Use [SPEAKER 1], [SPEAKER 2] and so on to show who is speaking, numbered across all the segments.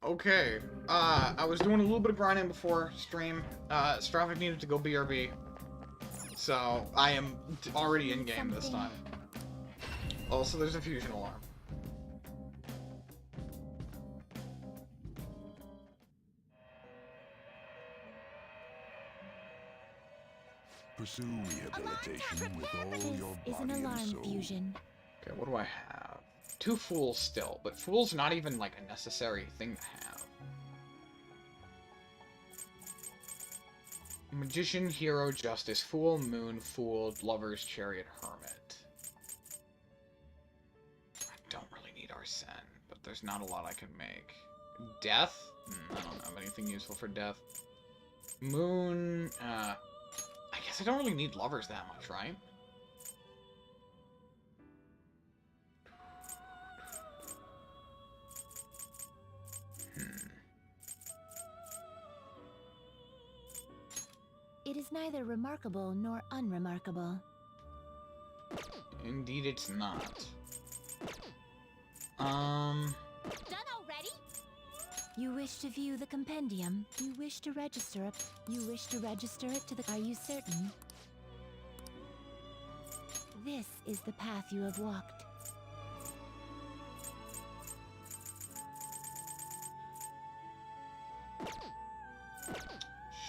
[SPEAKER 1] Okay. I was doing a little bit of grinding before stream. Stravik needed to go BRB. So, I am already in-game this time. Also, there's a fusion alarm.
[SPEAKER 2] Pursue rehabilitation with all your
[SPEAKER 3] This is
[SPEAKER 2] body
[SPEAKER 3] an
[SPEAKER 2] and
[SPEAKER 3] alarm
[SPEAKER 2] soul.
[SPEAKER 3] fusion.
[SPEAKER 1] Okay, what do I have? 2 fools still, but fool's not even, like, a necessary thing to have. Magician, hero, justice, fool, moon, fool, lovers, chariot, hermit. I don't really need Arsene, but there's not a lot I can make. Death? I don't have anything useful for death. Moon, I guess I don't really need lovers that much, right?
[SPEAKER 3] It is neither remarkable nor unremarkable.
[SPEAKER 1] Indeed it's not.
[SPEAKER 3] Done already? You wish to view the compendium. You wish to register it. You wish to register it to the... Are you certain? This is the path you have walked.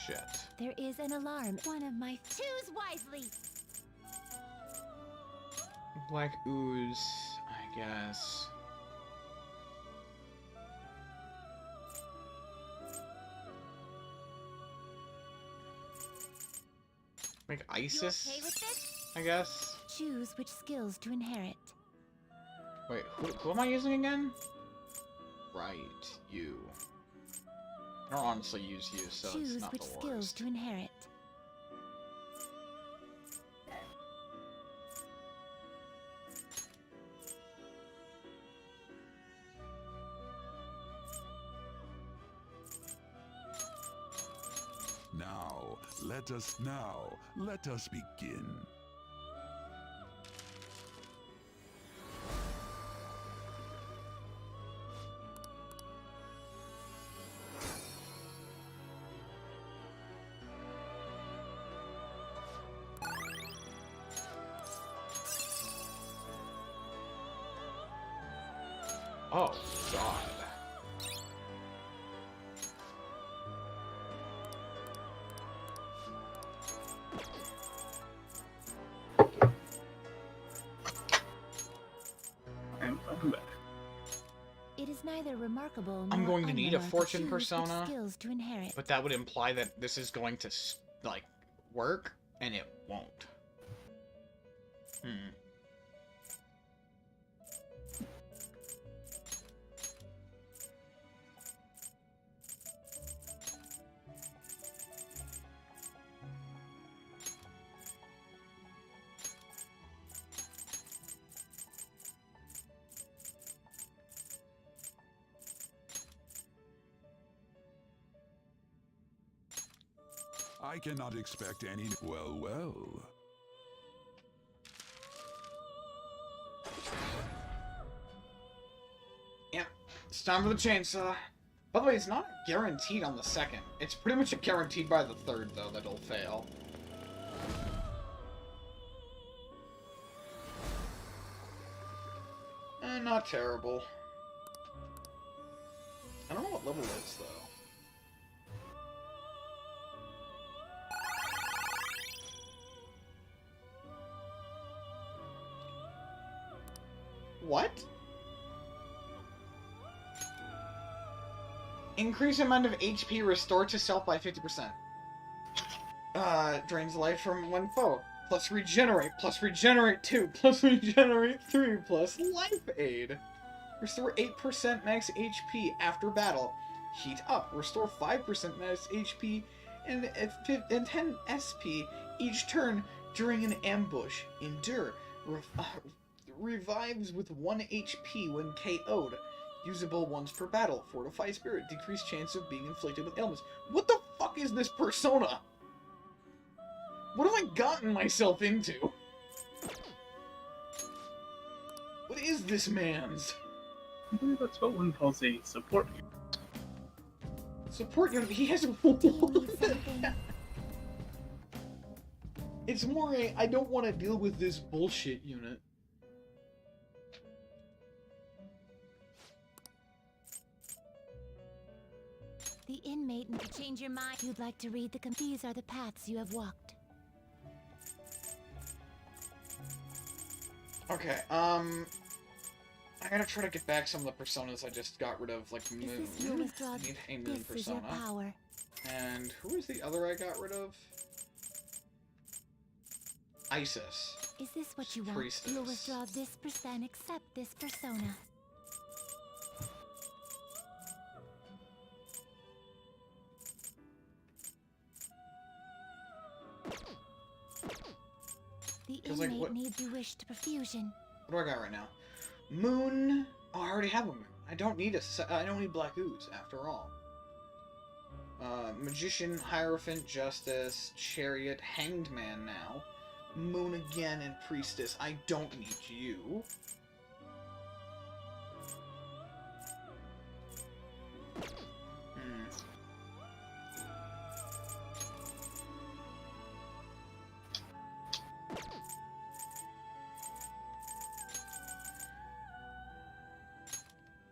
[SPEAKER 1] Shit.
[SPEAKER 3] There is an alarm. One of my... Choose wisely!
[SPEAKER 1] Black ooze, I guess. Make Isis,
[SPEAKER 3] You okay with this?
[SPEAKER 1] I guess.
[SPEAKER 3] Choose which skills to inherit.
[SPEAKER 1] Wait, who am I using again? Right, you. I don't honestly use you, so
[SPEAKER 3] Choose
[SPEAKER 1] it's not
[SPEAKER 3] which
[SPEAKER 1] the
[SPEAKER 3] skills
[SPEAKER 1] worst.
[SPEAKER 3] to inherit.
[SPEAKER 2] Now, let us begin.
[SPEAKER 1] Oh, God.
[SPEAKER 4] I'm back.
[SPEAKER 3] It is neither remarkable nor
[SPEAKER 1] I'm going to need a
[SPEAKER 3] unremarkable.
[SPEAKER 1] fortune
[SPEAKER 3] Choose which
[SPEAKER 1] persona,
[SPEAKER 3] skills to inherit.
[SPEAKER 1] but that would imply that this is going to, like, work, and it won't.
[SPEAKER 2] I cannot expect any... Well.
[SPEAKER 1] Yeah, it's time for the chainsaw. By the way, it's not guaranteed on the second. It's pretty much guaranteed by the third, though, that it'll fail. Not terrible. I don't know what level it is, though. What? Increase amount of HP restored to self by 50%. Drains life from one foe. Plus regenerate 2, plus regenerate 3, plus life aid. Restore 8% max HP after battle. Heat up. Restore 5% max HP and 10 SP each turn during an ambush. Endure. Revives with 1 HP when KO'd. Usable once per battle. Fortify Spirit. Decreased chance of being inflicted with ailments. What the fuck is this persona? What have I gotten myself into? What is this man's?
[SPEAKER 4] I believe that's what one calls a support.
[SPEAKER 1] Support unit. He has
[SPEAKER 3] Do you need something?
[SPEAKER 1] It's more a I don't want to deal with this bullshit unit.
[SPEAKER 3] The inmate may change your mind. You'd like to read these are the paths you have walked.
[SPEAKER 1] Okay, I'm gonna try to get back some of the personas I just got rid of, like Moon.
[SPEAKER 3] Is this your withdrawal?
[SPEAKER 1] I need a Moon
[SPEAKER 3] This is your
[SPEAKER 1] persona.
[SPEAKER 3] power.
[SPEAKER 1] And who was the other I got rid of? Isis.
[SPEAKER 3] Is this what you want?
[SPEAKER 1] Priestess.
[SPEAKER 3] You'll withdraw this and accept this persona. The
[SPEAKER 1] 'Cause, like,
[SPEAKER 3] inmate
[SPEAKER 1] what-
[SPEAKER 3] needs you wish to perfusion.
[SPEAKER 1] What do I got right now? Moon. Oh, I already have a Moon. I don't need I don't need Black Ooze after all. Magician, Hierophant, Justice, Chariot, Hanged Man now. Moon again, and Priestess. I don't need you.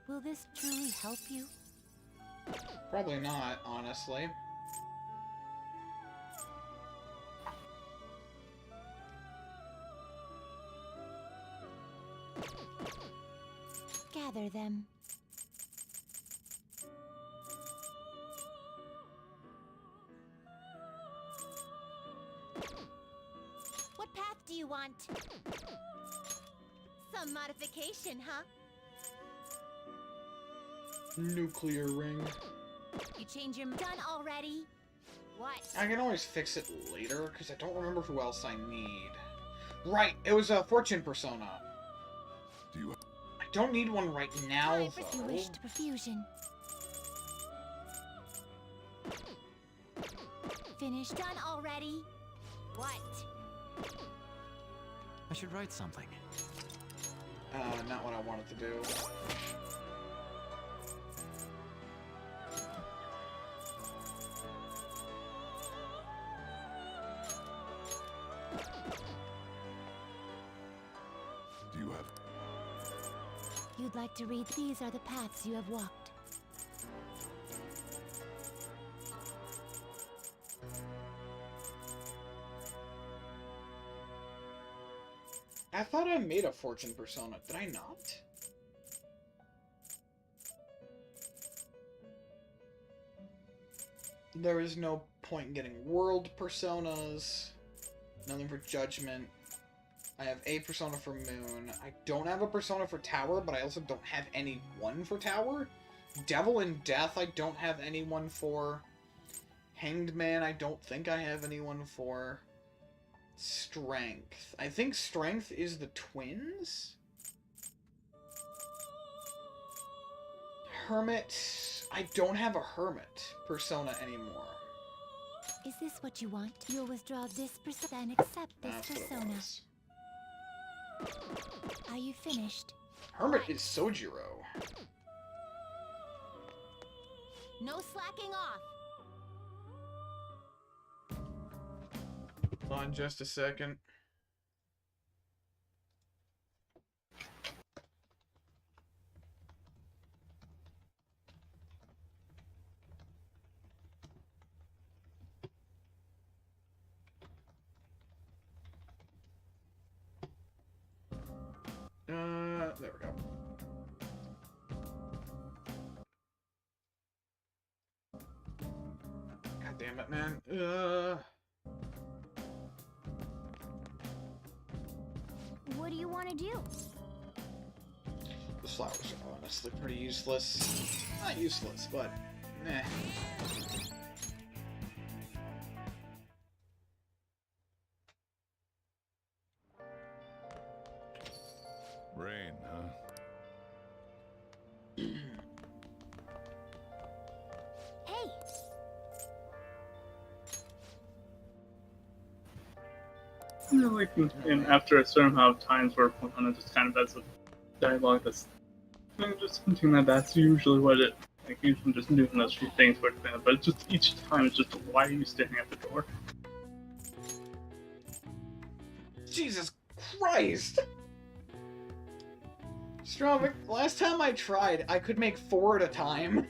[SPEAKER 3] Will this truly help you?
[SPEAKER 1] Probably not, honestly.
[SPEAKER 3] Gather them. What path do you want? Some modification, huh?
[SPEAKER 1] Nuclear ring.
[SPEAKER 3] You change your done already? What?
[SPEAKER 1] I can always fix it later, because I don't remember who else I need. Right, it was a Fortune persona.
[SPEAKER 2] Do you
[SPEAKER 1] I don't need one right now,
[SPEAKER 3] Time for you
[SPEAKER 1] though.
[SPEAKER 3] wish to perfusion. Finished. Done already? What?
[SPEAKER 4] I should write something.
[SPEAKER 1] Not what I wanted to do.
[SPEAKER 2] do you have
[SPEAKER 3] You'd like to read these are the paths you have walked.
[SPEAKER 1] I thought I made a Fortune persona. Did I not? There is no point in getting world personas. Nothing for Judgment. I have a persona for Moon. I don't have a persona for Tower, but I also don't have any one for Tower. Devil and Death I don't have anyone for. Hanged Man I don't think I have anyone for. Strength. I think Strength is the twins? Hermit. I don't have a Hermit persona anymore.
[SPEAKER 3] Is this what you want? You'll withdraw this persona and accept this
[SPEAKER 1] That's what it
[SPEAKER 3] persona.
[SPEAKER 1] was.
[SPEAKER 3] Are you finished?
[SPEAKER 1] Hermit is Sojiro.
[SPEAKER 3] No slacking off.
[SPEAKER 1] Hold on just a second. There we go. God damn it, man.
[SPEAKER 3] What do you want to do?
[SPEAKER 1] The flowers are honestly pretty useless. Not useless, but meh.
[SPEAKER 2] rain, huh?
[SPEAKER 3] Hey!
[SPEAKER 5] You know, like after a certain amount of times where Pokemon just kind of has a dialogue that's just something like that's usually what it Like you can just doing those few things for them, but it's just each time it's just why are you standing at the door?
[SPEAKER 1] Jesus Christ! Stromic, last time I tried, I could make 4 at a time.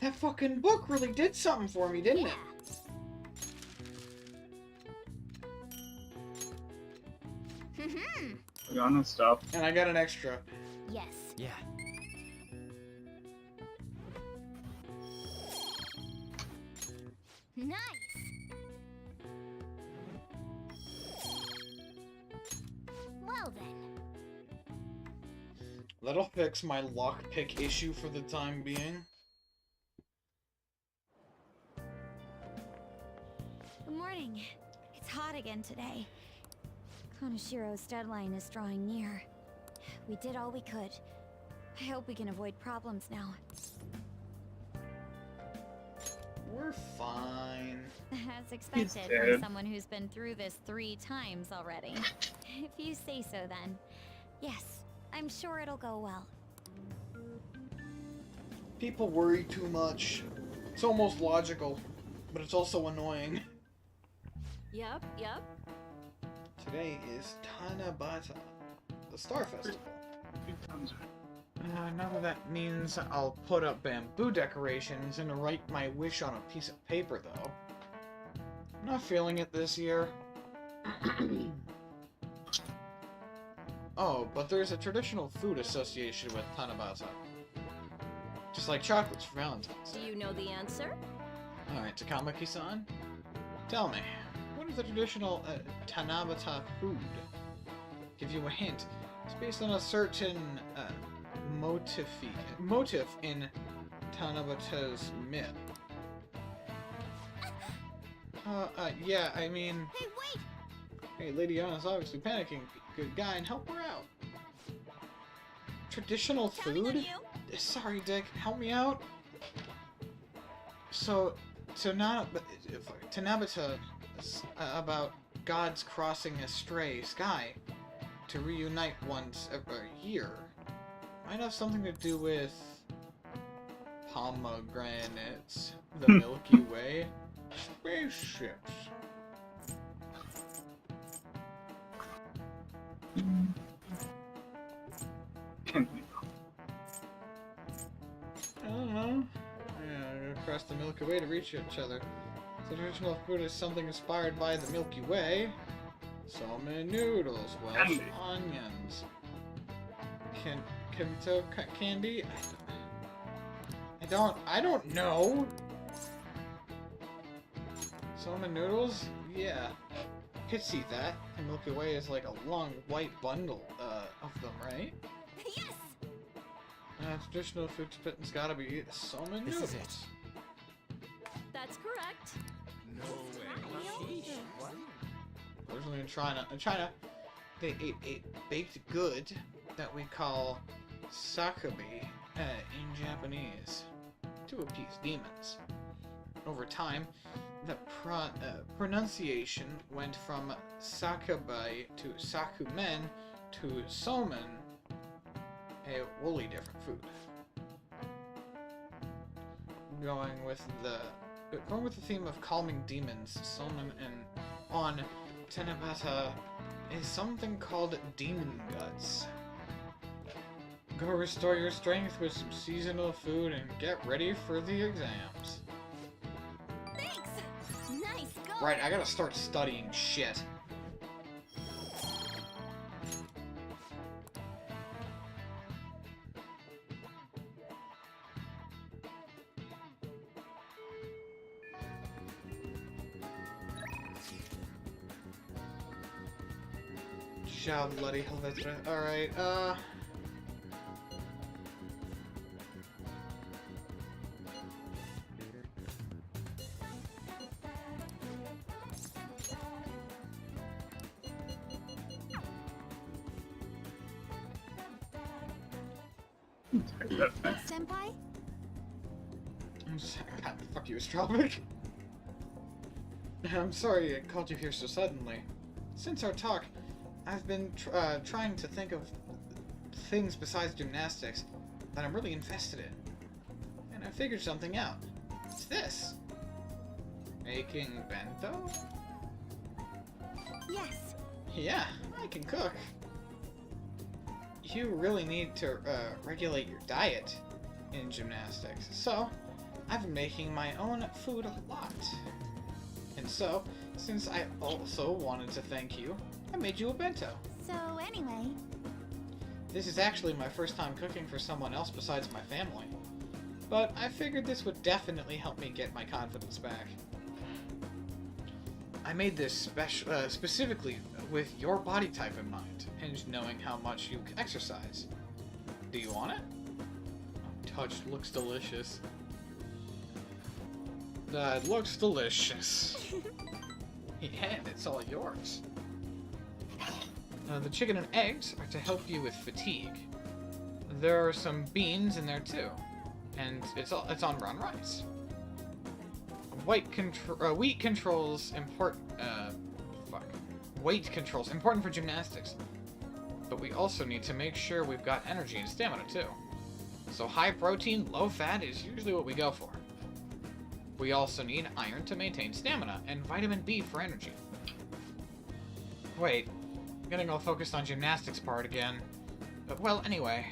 [SPEAKER 1] That fucking book really did something for me, didn't it?
[SPEAKER 5] We're gonna stop.
[SPEAKER 1] And I got an extra.
[SPEAKER 3] Yes.
[SPEAKER 4] Yeah.
[SPEAKER 3] Nice. Well then.
[SPEAKER 1] That'll fix my lockpick issue for the time being.
[SPEAKER 3] Good morning. It's hot again today. Konoshiro's deadline is drawing near. We did all we could. I hope we can avoid problems now.
[SPEAKER 1] We're fine.
[SPEAKER 3] As expected
[SPEAKER 5] dead.
[SPEAKER 3] from someone who's been through this 3 times already. If you say so then. Yes, I'm sure it'll go well.
[SPEAKER 1] People worry too much. It's almost logical, but it's also annoying.
[SPEAKER 3] Yep.
[SPEAKER 1] Today is Tanabata, the Star Festival. None of that means I'll put up bamboo decorations and write my wish on a piece of paper, though. I'm not feeling it this year. Oh, but there's a traditional food associated with Tanabata. Just like chocolates for Valentine's
[SPEAKER 3] Do
[SPEAKER 1] Day.
[SPEAKER 3] you know the answer?
[SPEAKER 1] Alright, Takamaki-san, tell me, what is the traditional Tanabata food? Give you a hint. It's based on a certain motif in Tanabata's myth. Yeah, I mean...
[SPEAKER 3] Hey, wait!
[SPEAKER 1] Hey, Lady Anna's obviously panicking. Good guy, and help her out. Traditional
[SPEAKER 3] Counting on
[SPEAKER 1] food?
[SPEAKER 3] you?
[SPEAKER 1] Sorry, Dick, help me out. So Tanabata is about gods crossing a stray sky to reunite once a year. Might have something to do with pomegranates, the Milky Way, spaceships.
[SPEAKER 5] Can't be.
[SPEAKER 1] I don't know. Yeah, across the Milky Way to reach each other. The traditional food is something inspired by the Milky Way. Salmon noodles, Welsh
[SPEAKER 5] Candy.
[SPEAKER 1] onions, Kimto candy. I don't know. Salmon noodles? Yeah, could see that. The Milky Way is like a long white bundle of them, right?
[SPEAKER 3] Yes!
[SPEAKER 1] Traditional food spitting's gotta be salmon
[SPEAKER 4] This
[SPEAKER 1] noodles.
[SPEAKER 4] is it.
[SPEAKER 3] That's correct.
[SPEAKER 4] No way.
[SPEAKER 1] Originally in China, they ate a baked good that we call sakabi in Japanese to appease demons. Over time, the pronunciation went from sakabai to sakumen to somen, a wholly different food. Going with the theme of calming demons, somen and on Tanabata is something called demon guts. Go restore your strength with some seasonal food and get ready for the exams.
[SPEAKER 3] Thanks! Nice go!
[SPEAKER 1] Right, I gotta start studying shit. Ciao, bloody Helvetra. Alright,
[SPEAKER 3] Senpai?
[SPEAKER 1] fuck you, Astropic. I'm sorry I called you here so suddenly. Since our talk, I've been trying to think of things besides gymnastics. that I'm really invested in. And I figured something out. It's this. Making bento?
[SPEAKER 3] Yes.
[SPEAKER 1] Yeah, I can cook. You really need to regulate your diet in gymnastics, so I've been making my own food a lot. And so, since I also wanted to thank you, I made you a bento.
[SPEAKER 3] So anyway,
[SPEAKER 1] This is actually my first time cooking for someone else besides my family, but I figured this would definitely help me get my confidence back. I made this specifically with your body type in mind, and knowing how much you exercise. Do you want it? Touched looks delicious. That looks delicious. And it's all yours. The chicken and eggs are to help you with fatigue. There are some beans in there too, and it's on brown rice. Wheat controls weight controls important for gymnastics, but we also need to make sure we've got energy and stamina too. So high protein, low fat is usually what we go for. We also need iron to maintain stamina and vitamin B for energy. Wait, I'm getting all focused on gymnastics part again. But well, anyway,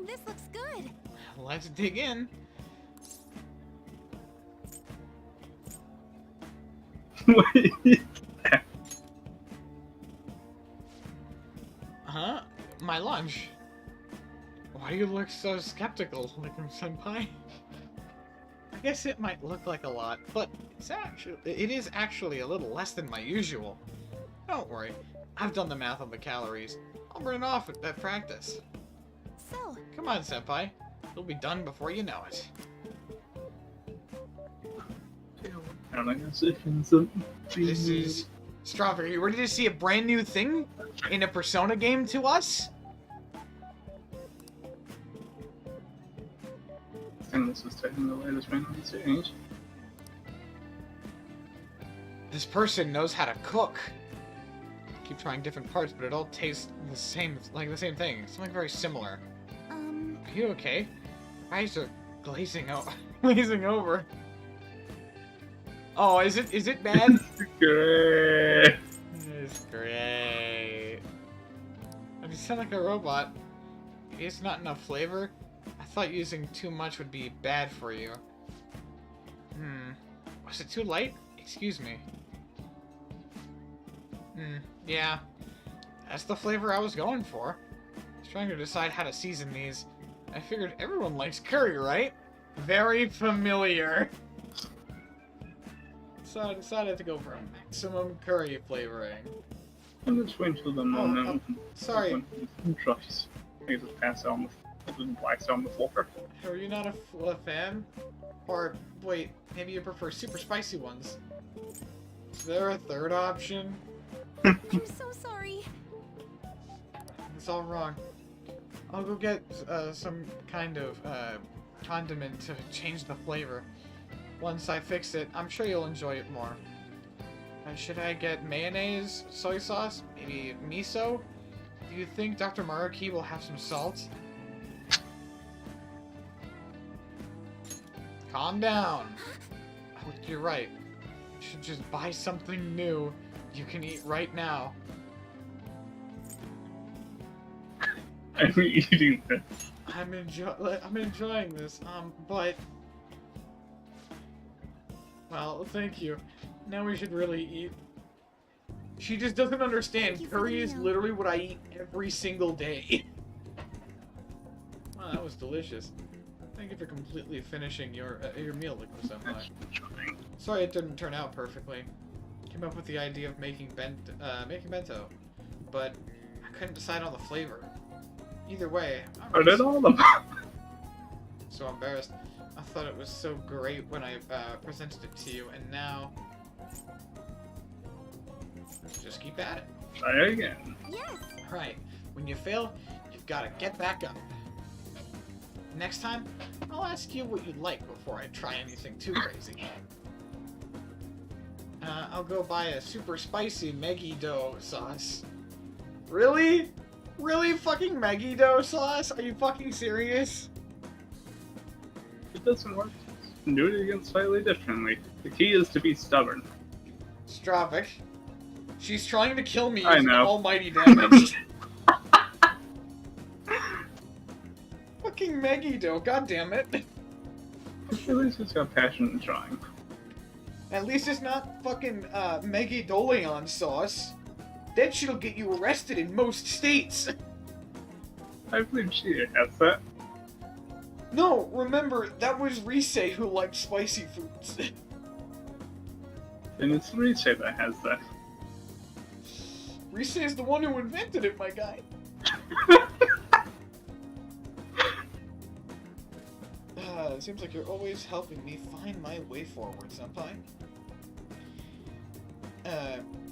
[SPEAKER 3] this looks good.
[SPEAKER 1] let's dig in.
[SPEAKER 5] Wait.
[SPEAKER 1] Huh? My lunch? Why do you look so skeptical, Senpai? I guess it might look like a lot, but it is actually a little less than my usual. Don't worry, I've done the math on the calories. I'll burn it off at practice.
[SPEAKER 3] So,
[SPEAKER 1] Come on, Senpai. It'll be done before you know it. This is Strawberry. Ready to see a brand new thing in a Persona game to us?
[SPEAKER 5] And this is taking the latest random change.
[SPEAKER 1] This person knows how to cook. Keep trying different parts, but it all tastes the same, like the same thing. Something very similar. Are you okay? Your eyes are glazing over. Oh, is it bad?
[SPEAKER 5] Great.
[SPEAKER 1] It's great. You sound like a robot. It's not enough flavor. I thought using too much would be bad for you. Was it too light? Excuse me. Yeah. That's the flavor I was going for. I was trying to decide how to season these. I figured everyone likes curry, right? Very familiar. So I decided to go for a maximum curry flavoring.
[SPEAKER 5] I'm just waiting for the moment.
[SPEAKER 1] Sorry.
[SPEAKER 5] Tries. I just pass out on the blacks on the floor.
[SPEAKER 1] Are you not a fan? Or, wait, maybe you prefer super spicy ones? Is there a third option?
[SPEAKER 3] I'm so sorry.
[SPEAKER 1] It's all wrong. I'll go get some kind of condiment to change the flavor. Once I fix it, I'm sure you'll enjoy it more. Should I get mayonnaise, soy sauce, maybe miso? Do you think Dr. Maruki will have some salt? Calm down. Oh, you're right. You should just buy something new you can eat right now.
[SPEAKER 5] I'm eating this.
[SPEAKER 1] I'm enjoying this, but... Well, thank you. Now we should really eat. She just doesn't understand. Curry is literally what I eat every single day. Wow, that was delicious. Thank you for completely finishing your meal, Liquid Senpai. Sorry it didn't turn out perfectly. Came up with the idea of making bento, but I couldn't decide on the flavor. Either way,
[SPEAKER 5] I did all of them.
[SPEAKER 1] So embarrassed. I thought it was so great when I presented it to you, and now just keep at it.
[SPEAKER 5] Try again.
[SPEAKER 3] Yes.
[SPEAKER 1] Right. When you fail, you've got to get back up. Next time, I'll ask you what you'd like before I try anything too crazy. I'll go buy a super spicy Megiddo sauce. Really? Really fucking Megiddo sauce? Are you fucking serious?
[SPEAKER 5] It doesn't work. You can do it again slightly differently. The key is to be stubborn.
[SPEAKER 1] Stravik. She's trying to kill me
[SPEAKER 5] I
[SPEAKER 1] using
[SPEAKER 5] know.
[SPEAKER 1] almighty damage. Fucking Megiddo, god damn it.
[SPEAKER 5] At least it's got passion and trying.
[SPEAKER 1] At least it's not fucking Megidoleon sauce. Then she'll get you arrested in most states.
[SPEAKER 5] I believe she has that.
[SPEAKER 1] No, remember, that was Rise who liked spicy foods.
[SPEAKER 5] And it's Rise that has that.
[SPEAKER 1] Rise is the one who invented it, my guy. It seems like you're always helping me find my way forward, Senpai.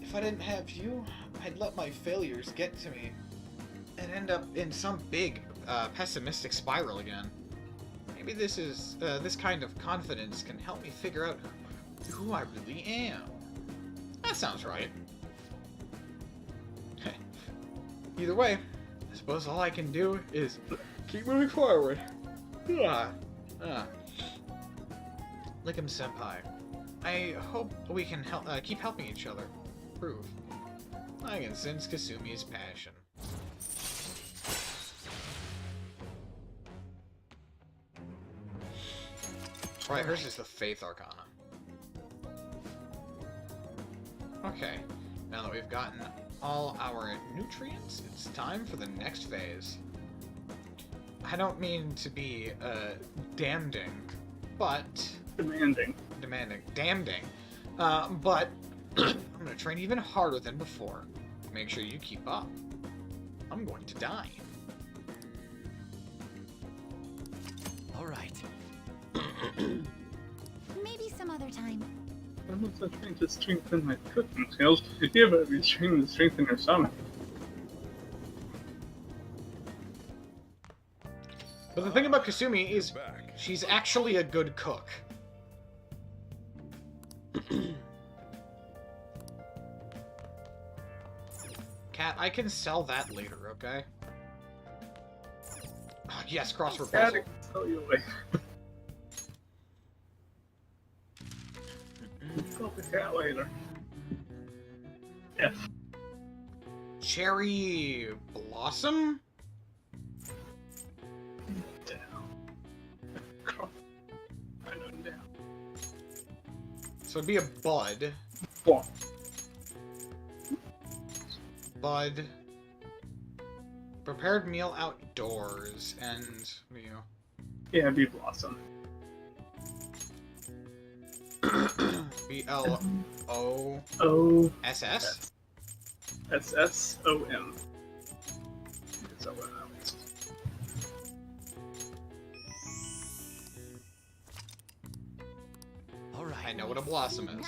[SPEAKER 1] If I didn't have you, I'd let my failures get to me and end up in some big, pessimistic spiral again. Maybe this kind of confidence can help me figure out who I really am. That sounds right. Either way, I suppose all I can do is keep moving forward. Lickum Senpai, I hope we can keep helping each other. Prove. I can sense Kasumi's passion. Right, hers is the Faith Arcana. Okay, now that we've gotten all our nutrients, it's time for the next phase. I don't mean to be, damning, but...
[SPEAKER 5] Demanding.
[SPEAKER 1] Damning. But I'm gonna train even harder than before. Make sure you keep up. I'm going to die.
[SPEAKER 4] Alright.
[SPEAKER 3] Maybe some other time.
[SPEAKER 5] I'm also trying to strengthen my cooking skills. You better be trying to strengthen your stomach.
[SPEAKER 1] But the thing about Kasumi is
[SPEAKER 2] Back.
[SPEAKER 1] she's actually a good cook. Cat, I can sell that later, okay? Oh, yes, crossword puzzle.
[SPEAKER 5] Gotta tell you later. Tell the cat later. Yes.
[SPEAKER 1] Cherry Blossom?
[SPEAKER 5] Down. I know down.
[SPEAKER 1] So it'd be a bud.
[SPEAKER 5] One.
[SPEAKER 1] Bud. Prepared meal outdoors. And, you know.
[SPEAKER 5] Yeah, bee blossom.
[SPEAKER 1] B-L-O-S-S?
[SPEAKER 5] S-S-O-M. Is that what that is?
[SPEAKER 4] Alright.
[SPEAKER 1] I know what a blossom is.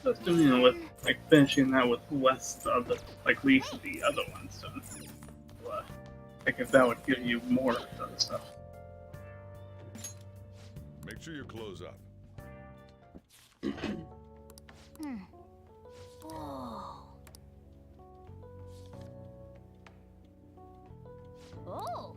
[SPEAKER 5] Just doing it with, like, finishing that with less of the, like, least of the other ones done. Like, if that would give you more of the other stuff.
[SPEAKER 2] Make sure you close up.
[SPEAKER 3] Oh. Oh.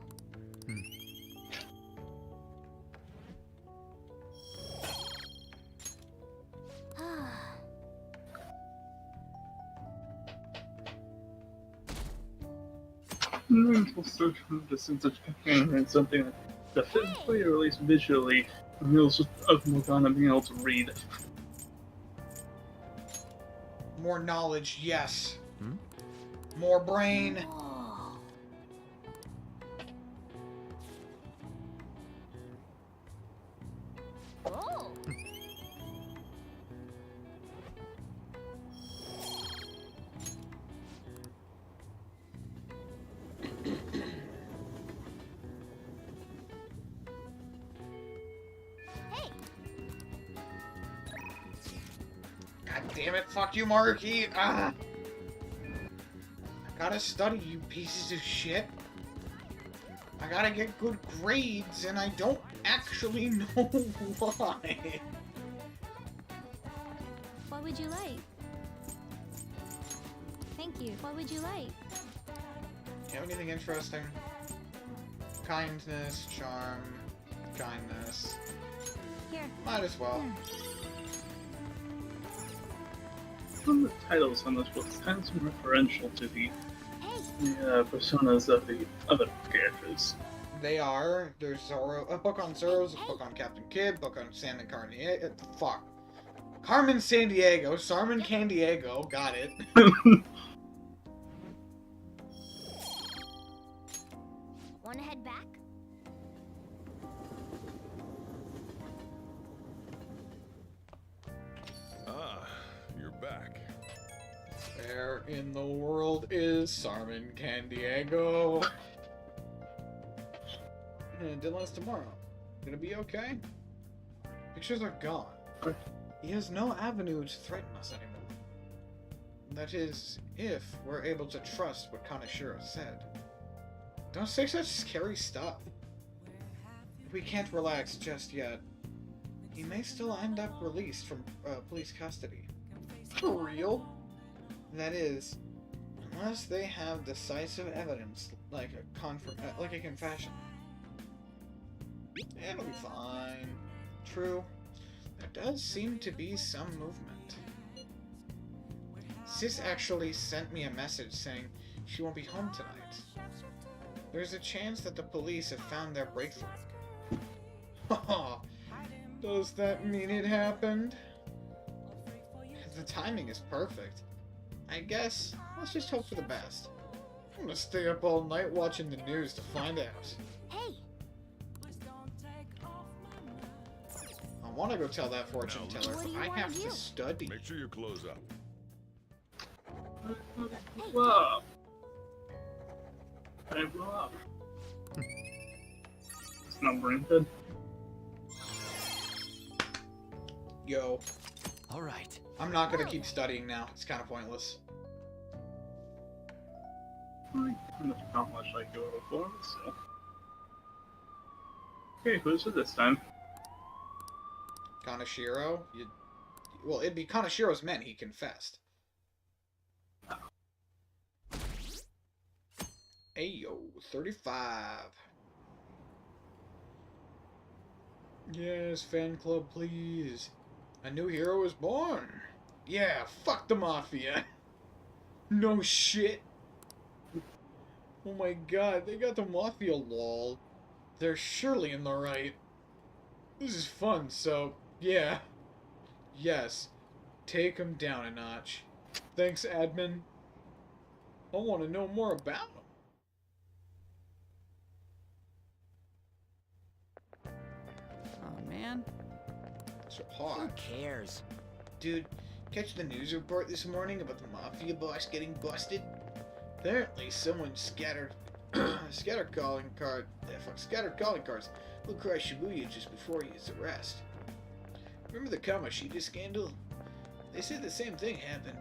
[SPEAKER 5] Mental search from the sense of pain and something that physically or at least visually feels of Morgana being able to read.
[SPEAKER 1] More knowledge, yes.
[SPEAKER 2] Hmm?
[SPEAKER 1] More brain.
[SPEAKER 3] Oh. Oh. Hey.
[SPEAKER 1] God damn it, fuck you, Marky. Ah. I gotta study, you pieces of shit. I gotta get good grades, and I don't actually know why.
[SPEAKER 3] What would you like? Thank you. What would you like?
[SPEAKER 1] You have anything interesting? Kindness, charm, kindness.
[SPEAKER 3] Here.
[SPEAKER 1] Might as well.
[SPEAKER 5] From the titles on this book, it's kind of referential to the
[SPEAKER 3] Hey.
[SPEAKER 5] personas of the other characters.
[SPEAKER 1] They are. There's Zoro, a book on Zoro's, a book on Captain Kidd, book on Sam and Carnier. Fuck. Carmen San Diego, Sarman Candiego, got it.
[SPEAKER 3] Wanna head back?
[SPEAKER 2] Ah, you're back.
[SPEAKER 1] Where in the world is Sarman Candiego? Deadline's tomorrow. Gonna be okay? Pictures are gone. He has no avenue to threaten us anymore. That is, if we're able to trust what Kaneshiro said. Don't say such scary stuff. If we can't relax just yet, he may still end up released from police custody. For real? That is, unless they have decisive evidence, like a confession. It'll be fine. True, there does seem to be some movement. Sis actually sent me a message saying she won't be home tonight. There's a chance that the police have found their breakthrough. Does that mean it happened? The timing is perfect. I guess, let's just hope for the best. I'm gonna stay up all night watching the news to find out.
[SPEAKER 3] Hey.
[SPEAKER 1] I want to go tell that fortune teller,
[SPEAKER 3] What do
[SPEAKER 1] but
[SPEAKER 3] you
[SPEAKER 1] I
[SPEAKER 3] wanna
[SPEAKER 1] have
[SPEAKER 3] do?
[SPEAKER 1] to study.
[SPEAKER 2] Make sure you close up.
[SPEAKER 5] Whoa! I blew up. It's not rented.
[SPEAKER 1] Yo,
[SPEAKER 4] All right.
[SPEAKER 1] I'm not gonna keep studying now. It's kind of pointless.
[SPEAKER 5] I kind of not much like you were before, so. Okay, who's it this time?
[SPEAKER 1] Kaneshiro? Well, it'd be Kaneshiro's men, he confessed. Ayo, 35. Yes, fan club, please. A new hero is born. Yeah, fuck the Mafia. No shit. Oh my god, they got the Mafia lol. They're surely in the right. This is fun, so, yeah. Yes. Take them down a notch. Thanks, admin. I want to know more about them.
[SPEAKER 4] Oh man,
[SPEAKER 1] So
[SPEAKER 4] who
[SPEAKER 1] hot.
[SPEAKER 4] cares?
[SPEAKER 1] Dude, catch the news report this morning about the Mafia boss getting busted? Apparently someone scattered calling cards will crush Shibuya just before his arrest. Remember the Kamoshida scandal? They said the same thing happened,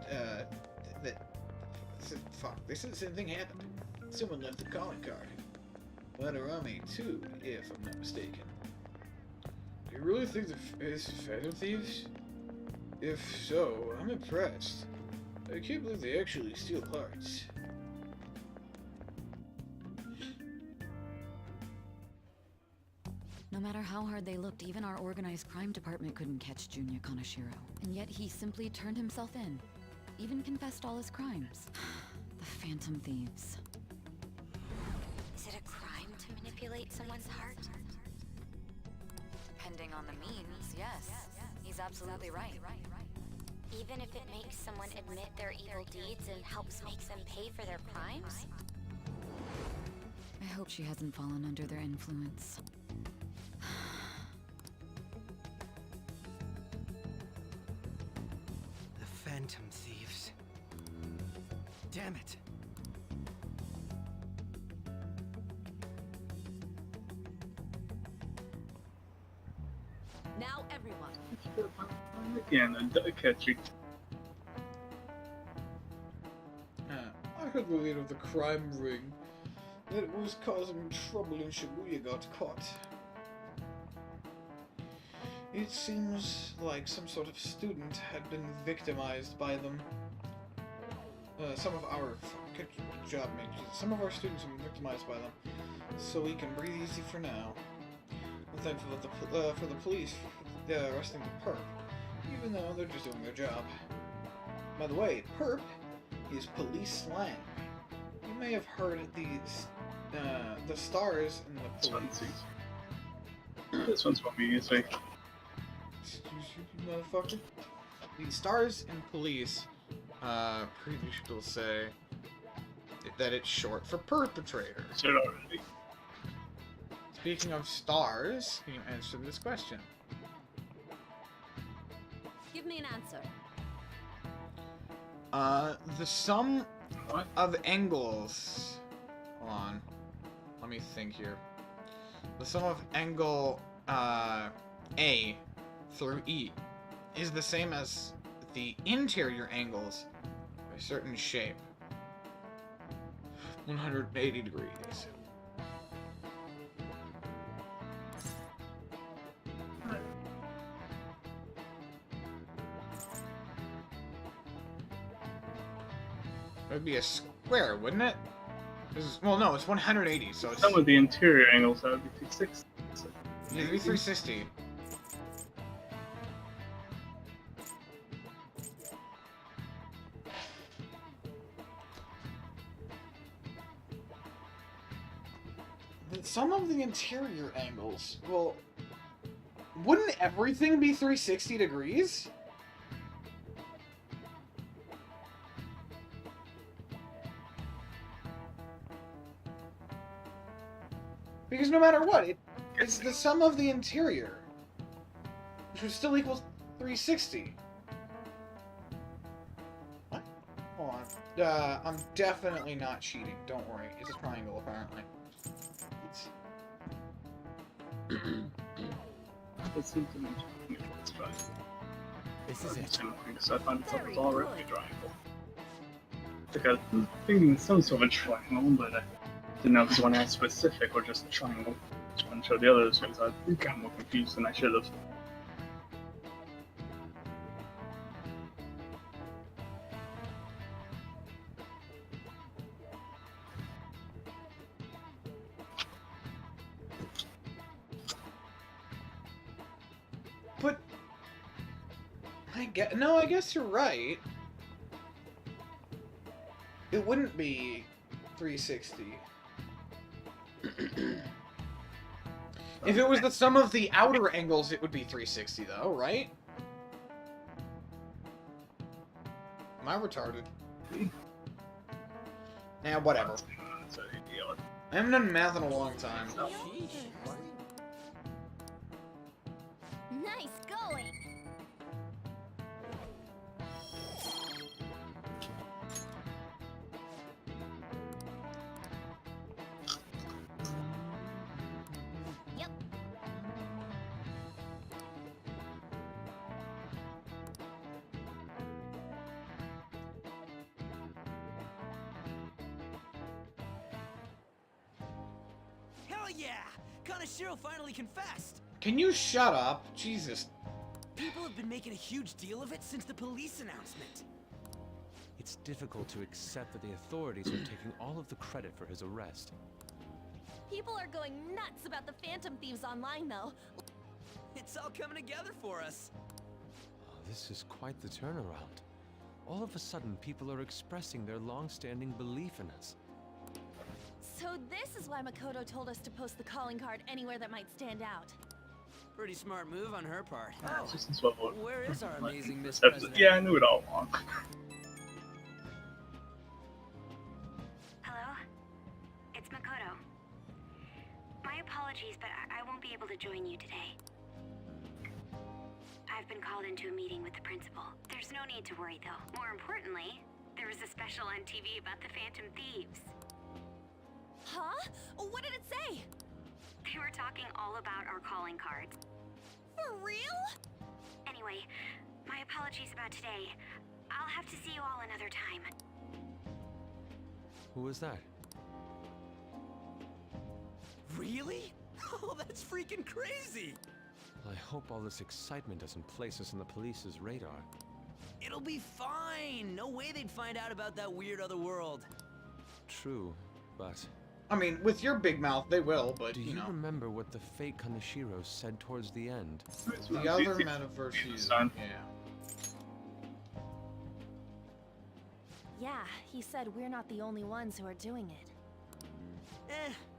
[SPEAKER 1] they said the same thing happened. Someone left the calling card. Wadarame too, if I'm not mistaken. Do you really think it's Phantom Thieves? If so, I'm impressed. I can't believe they actually steal parts.
[SPEAKER 6] No matter how hard they looked, even our organized crime department couldn't catch Junya Kaneshiro. And yet he simply turned himself in. Even confessed all his crimes. The Phantom Thieves.
[SPEAKER 3] Is it a crime to manipulate someone's heart?
[SPEAKER 6] Depending on the means, yes. He's absolutely right.
[SPEAKER 3] Even if it makes someone admit their evil deeds and helps make them pay for their crimes?
[SPEAKER 6] I hope she hasn't fallen under their influence.
[SPEAKER 4] The Phantom Thieves. Damn it.
[SPEAKER 6] Now everyone.
[SPEAKER 5] Again, a catchy.
[SPEAKER 1] I heard the leader of the crime ring that it was causing trouble in Shibuya got caught. It seems like some sort of student had been victimized by them. Some of our... Good job, mate. Some of our students have been victimized by them. So we can breathe easy for now. I'm thankful that for the police arresting the perp, even though they're just doing their job. By the way, perp is police slang. You may have heard the stars in the police.
[SPEAKER 5] This one's what we usually.
[SPEAKER 1] Excuse you, motherfucker. The stars in police, pretty sure will say that it's short for perpetrator.
[SPEAKER 5] Said already.
[SPEAKER 1] Speaking of stars, can you answer this question?
[SPEAKER 3] Give me an answer.
[SPEAKER 1] The sum
[SPEAKER 5] What?
[SPEAKER 1] of angles. Hold on. Let me think here. The sum of angle A through E is the same as the interior angles of a certain shape. 180 degrees. It would be a square, wouldn't it? Well, no, it's 180, so it's...
[SPEAKER 5] Some of the interior angles that would be 360.
[SPEAKER 1] Yeah, it'd be 360. Some of the interior angles, well, wouldn't everything be 360 degrees? Because no matter what, it's the sum of the interior, which would still equal 360. What? Hold on. I'm definitely not cheating. Don't worry. It's a triangle, apparently.
[SPEAKER 5] That seems to be it's fine.
[SPEAKER 4] This is it.
[SPEAKER 5] So I find myself it's already a triangle. Like I was thinking some sort of a triangle, but I didn't know if this one had specific or just a triangle. Just want to show the others because I got more confused than I should have.
[SPEAKER 1] But I guess you're right. It wouldn't be 360. If it was the sum of the outer angles, it would be 360, though, right? Am I retarded? Nah, whatever.
[SPEAKER 5] So, you know,
[SPEAKER 1] I haven't done math in a long time.
[SPEAKER 3] Nice going. Yep.
[SPEAKER 4] Hell yeah! Kanashiro finally confessed!
[SPEAKER 1] Can you shut up? Jesus.
[SPEAKER 4] People have been making a huge deal of it since the police announcement.
[SPEAKER 7] It's difficult to accept that the authorities are taking all of the credit for his arrest.
[SPEAKER 3] People are going nuts about the Phantom Thieves online, though.
[SPEAKER 4] It's all coming together for us.
[SPEAKER 7] Oh, this is quite the turnaround. All of a sudden, people are expressing their long-standing belief in us.
[SPEAKER 3] So this is why Makoto told us to post the calling card anywhere that might stand out.
[SPEAKER 4] Pretty smart move on her part.
[SPEAKER 5] it's just this level.
[SPEAKER 4] Where is our amazing Miss
[SPEAKER 5] Episode.
[SPEAKER 4] President?
[SPEAKER 5] Yeah, I knew it all along.
[SPEAKER 8] Hello? It's Makoto. My apologies, but I won't be able to join you today. I've been called into a meeting with the principal. There's no need to worry, though. More importantly, there was a special on TV about the Phantom Thieves.
[SPEAKER 3] Huh? What did it say?
[SPEAKER 8] They were talking all about our calling cards.
[SPEAKER 3] For real?
[SPEAKER 8] Anyway, my apologies about today. I'll have to see you all another time.
[SPEAKER 7] Who was that?
[SPEAKER 4] Really? Oh, that's freaking crazy!
[SPEAKER 7] I hope all this excitement doesn't place us on the police's radar.
[SPEAKER 4] It'll be fine. No way they'd find out about that weird other world.
[SPEAKER 7] True, but
[SPEAKER 1] I mean, with your big mouth, they will, but,
[SPEAKER 7] do
[SPEAKER 1] you
[SPEAKER 7] you
[SPEAKER 1] know.
[SPEAKER 7] remember what the fake Kaneshiro said towards the end?
[SPEAKER 1] The other metaverse,
[SPEAKER 5] Son.
[SPEAKER 1] yeah.
[SPEAKER 9] Yeah, he said we're not the only ones who are doing it.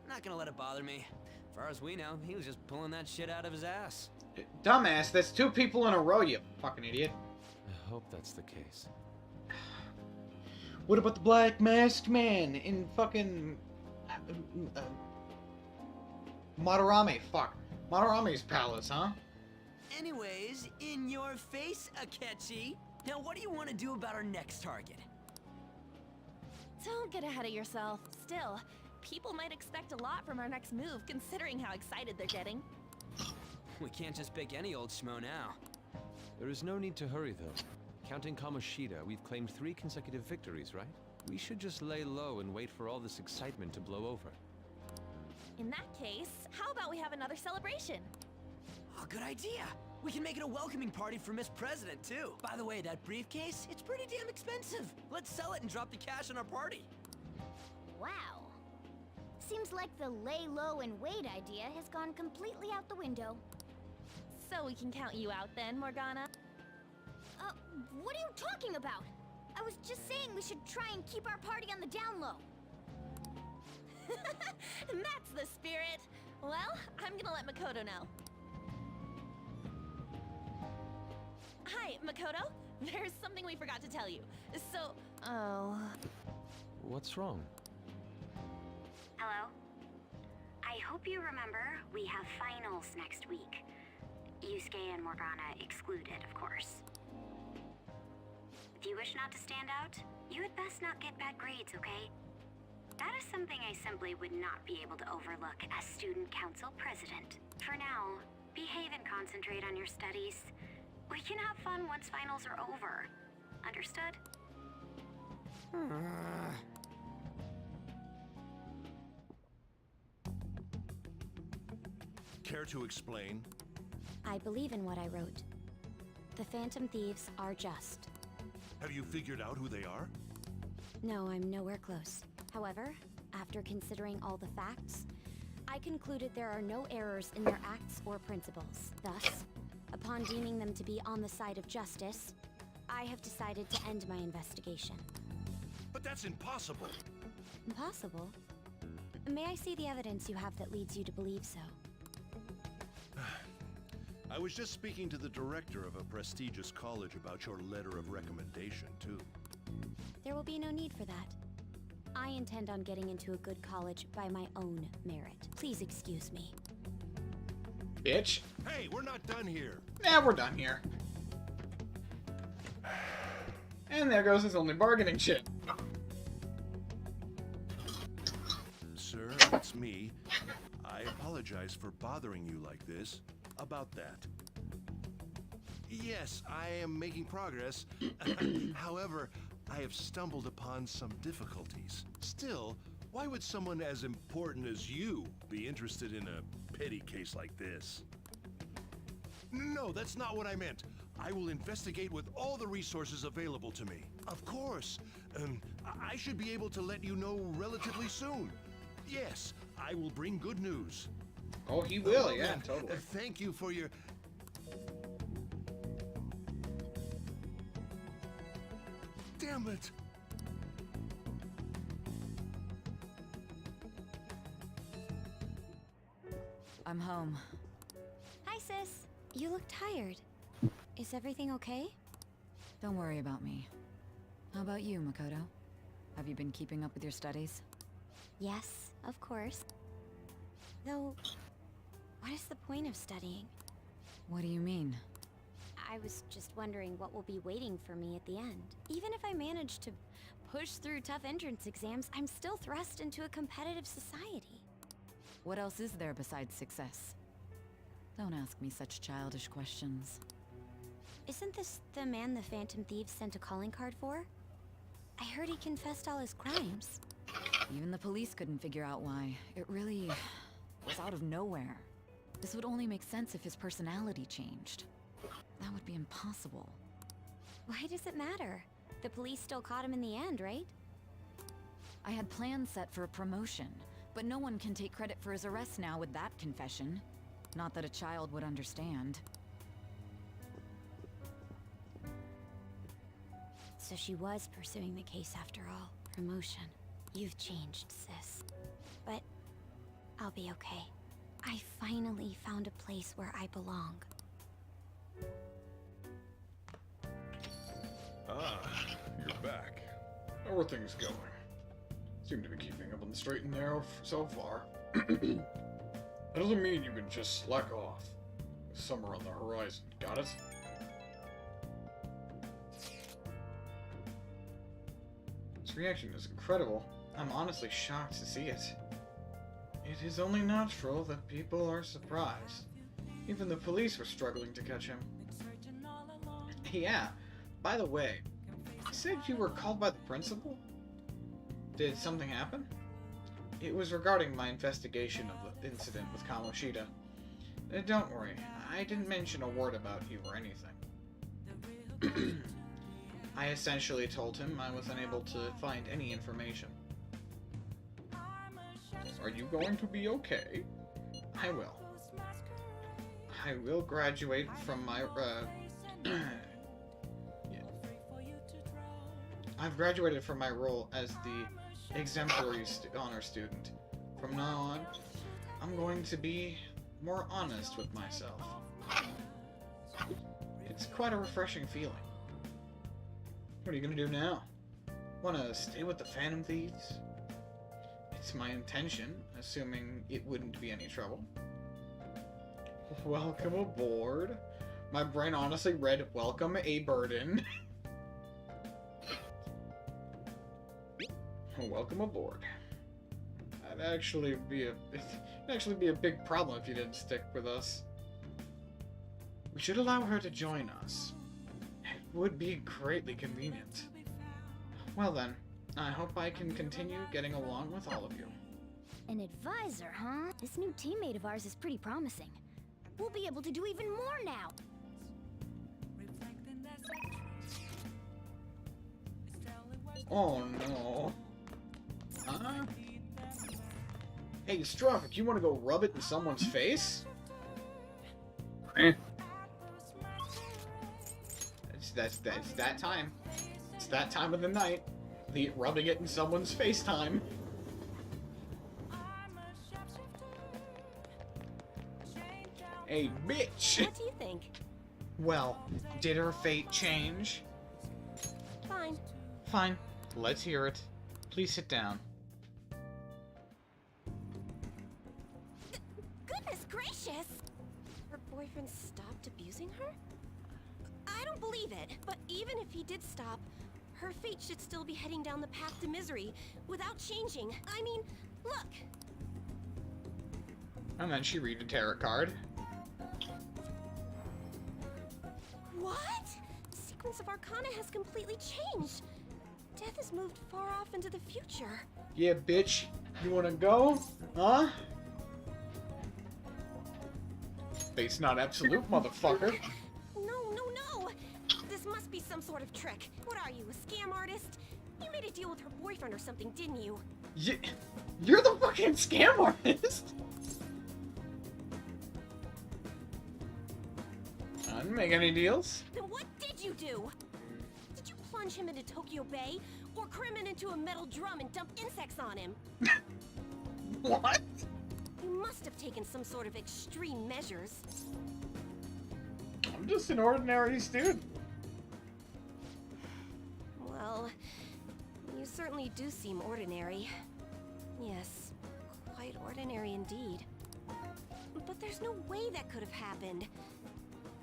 [SPEAKER 4] Not gonna let it bother me. As far as we know, he was just pulling that shit out of his ass.
[SPEAKER 1] Dumbass, that's 2 people in a row, you fucking idiot.
[SPEAKER 7] I hope that's the case.
[SPEAKER 1] What about the black masked man in fucking Madarame? Fuck. Madarame's palace, huh?
[SPEAKER 4] Anyways, in your face, Akechi. Now, what do you want to do about our next target?
[SPEAKER 9] Don't get ahead of yourself. Still, people might expect a lot from our next move, considering how excited they're getting.
[SPEAKER 4] We can't just pick any old schmo now.
[SPEAKER 7] There is no need to hurry, though. Counting Kamoshida, we've claimed 3 consecutive victories, right? We should just lay low and wait for all this excitement to blow over.
[SPEAKER 9] In that case, how about we have another celebration?
[SPEAKER 4] Oh, good idea. We can make it a welcoming party for Miss President, too. By the way, that briefcase, it's pretty damn expensive. Let's sell it and drop the cash on our party.
[SPEAKER 3] Wow. Seems like the lay low and wait idea has gone completely out the window.
[SPEAKER 9] So we can count you out then, Morgana?
[SPEAKER 3] What are you talking about? I was just saying we should try and keep our party on the down low.
[SPEAKER 9] That's the spirit. Well, I'm gonna let Makoto know. Hi, Makoto. There's something we forgot to tell you. So,
[SPEAKER 7] What's wrong?
[SPEAKER 8] Hello? I hope you remember we have finals next week. Yusuke and Morgana excluded, of course. If you wish not to stand out, you had best not get bad grades, okay? That is something I simply would not be able to overlook as student council president. For now, behave and concentrate on your studies. We can have fun once finals are over. Understood?
[SPEAKER 2] Care to explain?
[SPEAKER 3] I believe in what I wrote. The Phantom Thieves are just.
[SPEAKER 2] Have you figured out who they are?
[SPEAKER 3] No, I'm nowhere close. However, after considering all the facts, I concluded there are no errors in their acts or principles. Thus, upon deeming them to be on the side of justice, I have decided to end my investigation.
[SPEAKER 2] But that's impossible.
[SPEAKER 3] Impossible? May I see the evidence you have that leads you to believe so?
[SPEAKER 2] I was just speaking to the director of a prestigious college about your letter of recommendation, too.
[SPEAKER 3] There will be no need for that. I intend on getting into a good college by my own merit. Please excuse me.
[SPEAKER 1] Bitch.
[SPEAKER 2] Hey, we're not done here.
[SPEAKER 1] Nah, we're done here. And there goes his only bargaining chip.
[SPEAKER 2] Sir, it's me. I apologize for bothering you like this. About that. Yes, I am making progress. However, I have stumbled upon some difficulties. Still, why would someone as important as you be interested in a petty case like this? No, that's not what I meant. I will investigate with all the resources available to me. Of course. I should be able to let you know relatively soon. Yes, I will bring good news.
[SPEAKER 1] Oh, he will, yeah, totally.
[SPEAKER 2] Thank you for your... Damn it!
[SPEAKER 6] I'm home.
[SPEAKER 3] Hi, sis. You look tired. Is everything okay?
[SPEAKER 6] Don't worry about me. How about you, Makoto? Have you been keeping up with your studies?
[SPEAKER 3] Yes, of course. Though, what is the point of studying?
[SPEAKER 6] What do you mean?
[SPEAKER 3] I was just wondering what will be waiting for me at the end. Even if I manage to push through tough entrance exams, I'm still thrust into a competitive society.
[SPEAKER 6] What else is there besides success? Don't ask me such childish questions.
[SPEAKER 3] Isn't this the man the Phantom Thieves sent a calling card for? I heard he confessed all his crimes.
[SPEAKER 6] Even the police couldn't figure out why. It really was out of nowhere. This would only make sense if his personality changed. That would be impossible.
[SPEAKER 3] Why does it matter? The police still caught him in the end, right?
[SPEAKER 6] I had plans set for a promotion, but no one can take credit for his arrest now with that confession. Not that a child would understand.
[SPEAKER 3] So she was pursuing the case after all. Promotion. You've changed, sis. But I'll be okay. I finally found a place where I belong.
[SPEAKER 10] Ah, you're back.
[SPEAKER 1] How are things going? Seem to be keeping up on the straight and narrow so far. That doesn't mean you can just slack off. There's summer on the horizon, got it? This reaction is incredible. I'm honestly shocked to see it. It is only natural that people are surprised. Even the police were struggling to catch him. Yeah, by the way, you said you were called by the principal? Did something happen? It was regarding my investigation of the incident with Kamoshida. Don't worry, I didn't mention a word about you or anything. I essentially told him I was unable to find any information. Are you going to be okay? I will. I will graduate from my, yeah. I've graduated from my role as the exemplary honor student. From now on, I'm going to be more honest with myself. It's quite a refreshing feeling. What are you gonna do now? Wanna stay with the Phantom Thieves? It's my intention, assuming it wouldn't be any trouble. Welcome aboard. My brain honestly read, welcome a burden. Welcome aboard. That'd actually be a big problem if you didn't stick with us. We should allow her to join us. It would be greatly convenient. Well then, I hope I can continue getting along with all of you.
[SPEAKER 3] An advisor, huh? This new teammate of ours is pretty promising. We'll be able to do even more now.
[SPEAKER 1] Oh no. Huh? Hey, Strophic, you want to go rub it in someone's face?
[SPEAKER 5] Eh.
[SPEAKER 1] That's that time. It's that time of the night. The rubbing it in someone's face time. Hey, bitch!
[SPEAKER 9] What do you think?
[SPEAKER 1] Well, did her fate change?
[SPEAKER 9] Fine.
[SPEAKER 1] Fine. Let's hear it. Please sit down.
[SPEAKER 9] Goodness gracious! Her boyfriend stopped abusing her? I don't believe it, but even if he did stop, her fate should still be heading down the path to misery without changing. I mean, look!
[SPEAKER 1] And then she read a tarot card.
[SPEAKER 9] What? The sequence of Arcana has completely changed. Death has moved far off into the future.
[SPEAKER 1] Yeah, bitch. You wanna go? Huh? Fate's not absolute, motherfucker.
[SPEAKER 9] No. This must be some sort of trick. What are you, a scam artist? You made a deal with her boyfriend or something, didn't you?
[SPEAKER 1] You're the fucking scam artist! I didn't make any deals.
[SPEAKER 9] Then what did you do? Did you plunge him into Tokyo Bay? Or cram him into a metal drum and dump insects on him?
[SPEAKER 1] What?
[SPEAKER 9] You must have taken some sort of extreme measures.
[SPEAKER 1] I'm just an ordinary student.
[SPEAKER 9] Well, you certainly do seem ordinary. Yes, quite ordinary indeed. But there's no way that could have happened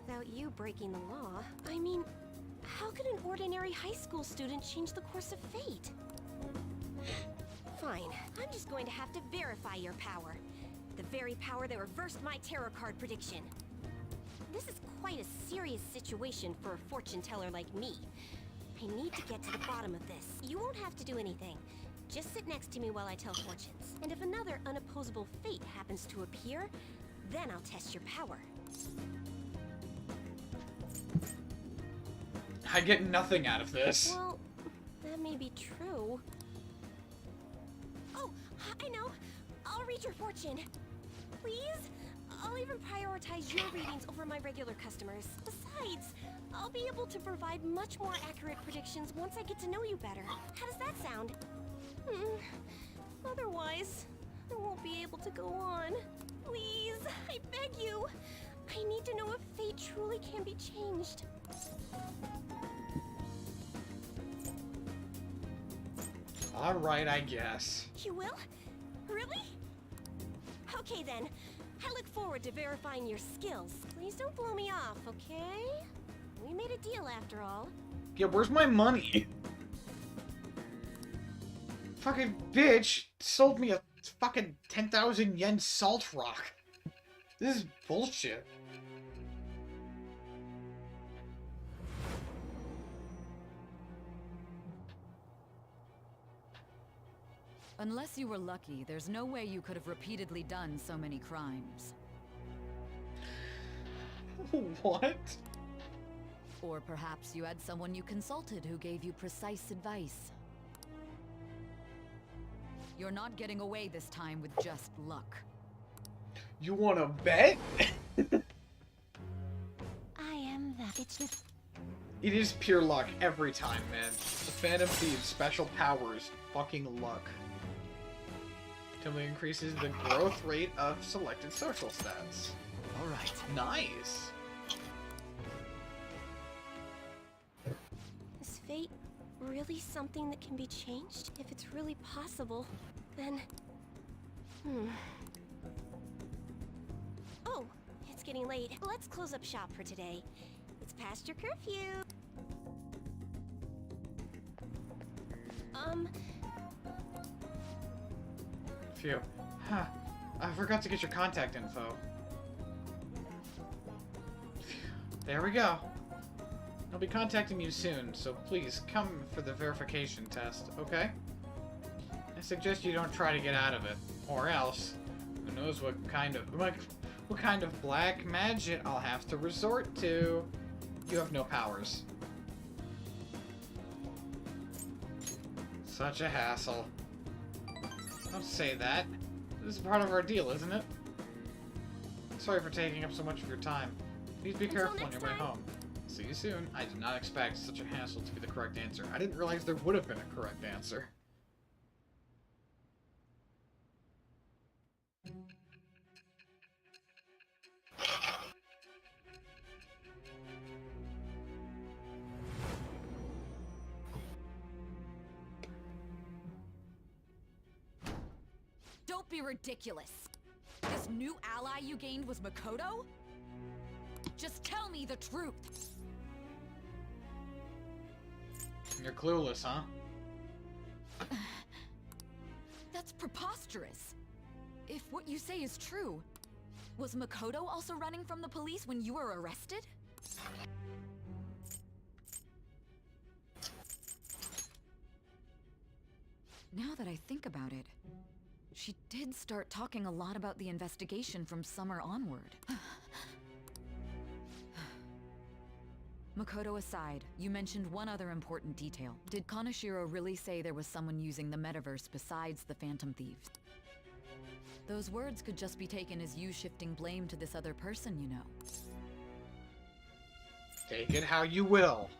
[SPEAKER 9] without you breaking the law. I mean, how could an ordinary high school student change the course of fate? Fine, I'm just going to have to verify your power. The very power that reversed my tarot card prediction. This is quite a serious situation for a fortune teller like me. I need to get to the bottom of this. You won't have to do anything. Just sit next to me while I tell fortunes. And if another unopposable fate happens to appear, Then I'll test your power.
[SPEAKER 1] I get nothing out of this.
[SPEAKER 9] Well, that may be true. Oh, I know. I'll read your fortune. Please? I'll even prioritize your readings over my regular customers. Besides, I'll be able to provide much more accurate predictions once I get to know you better. How does that sound? Otherwise, I won't be able to go on. Please, I beg you. I need to know if fate truly can be changed.
[SPEAKER 1] Alright, I guess.
[SPEAKER 9] You will? Really? Okay then. I look forward to verifying your skills. Please don't blow me off, okay? We made a deal after all.
[SPEAKER 1] Yeah, where's my money? Fucking bitch sold me a fucking 10,000 yen salt rock. This is bullshit.
[SPEAKER 6] Unless you were lucky, there's no way you could have repeatedly done so many crimes.
[SPEAKER 1] What?
[SPEAKER 6] Or perhaps you had someone you consulted who gave you precise advice. You're not getting away this time with just luck.
[SPEAKER 1] You wanna bet?
[SPEAKER 9] I am that. It's just...
[SPEAKER 1] It is pure luck every time, man. The Phantom Thieves' special powers, fucking luck. Simply increases the growth rate of selected social stats.
[SPEAKER 4] Alright.
[SPEAKER 1] Nice.
[SPEAKER 9] Is fate really something that can be changed? If it's really possible, then... Oh, it's getting late. Let's close up shop for today. It's past your curfew.
[SPEAKER 1] Phew. Huh. I forgot to get your contact info. There we go. I'll be contacting you soon, so please come for the verification test, okay? I suggest you don't try to get out of it, or else, who knows what kind of black magic I'll have to resort to. You have no powers. Such a hassle. Don't say that. This is part of our deal, isn't it? Sorry for taking up so much of your time. Please be careful on your way home. See you soon. I did not expect such a hassle to be the correct answer. I didn't realize there would have been a correct answer.
[SPEAKER 6] Don't be ridiculous. This new ally you gained was Makoto? Just tell me the truth.
[SPEAKER 1] You're clueless, huh?
[SPEAKER 6] That's preposterous. If what you say is true, was Makoto also running from the police when you were arrested? Now that I think about it, she did start talking a lot about the investigation from summer onward. Makoto aside, you mentioned one other important detail. Did Kaneshiro really say there was someone using the metaverse besides the Phantom Thieves? Those words could just be taken as you shifting blame to this other person, you know.
[SPEAKER 1] Take it how you will.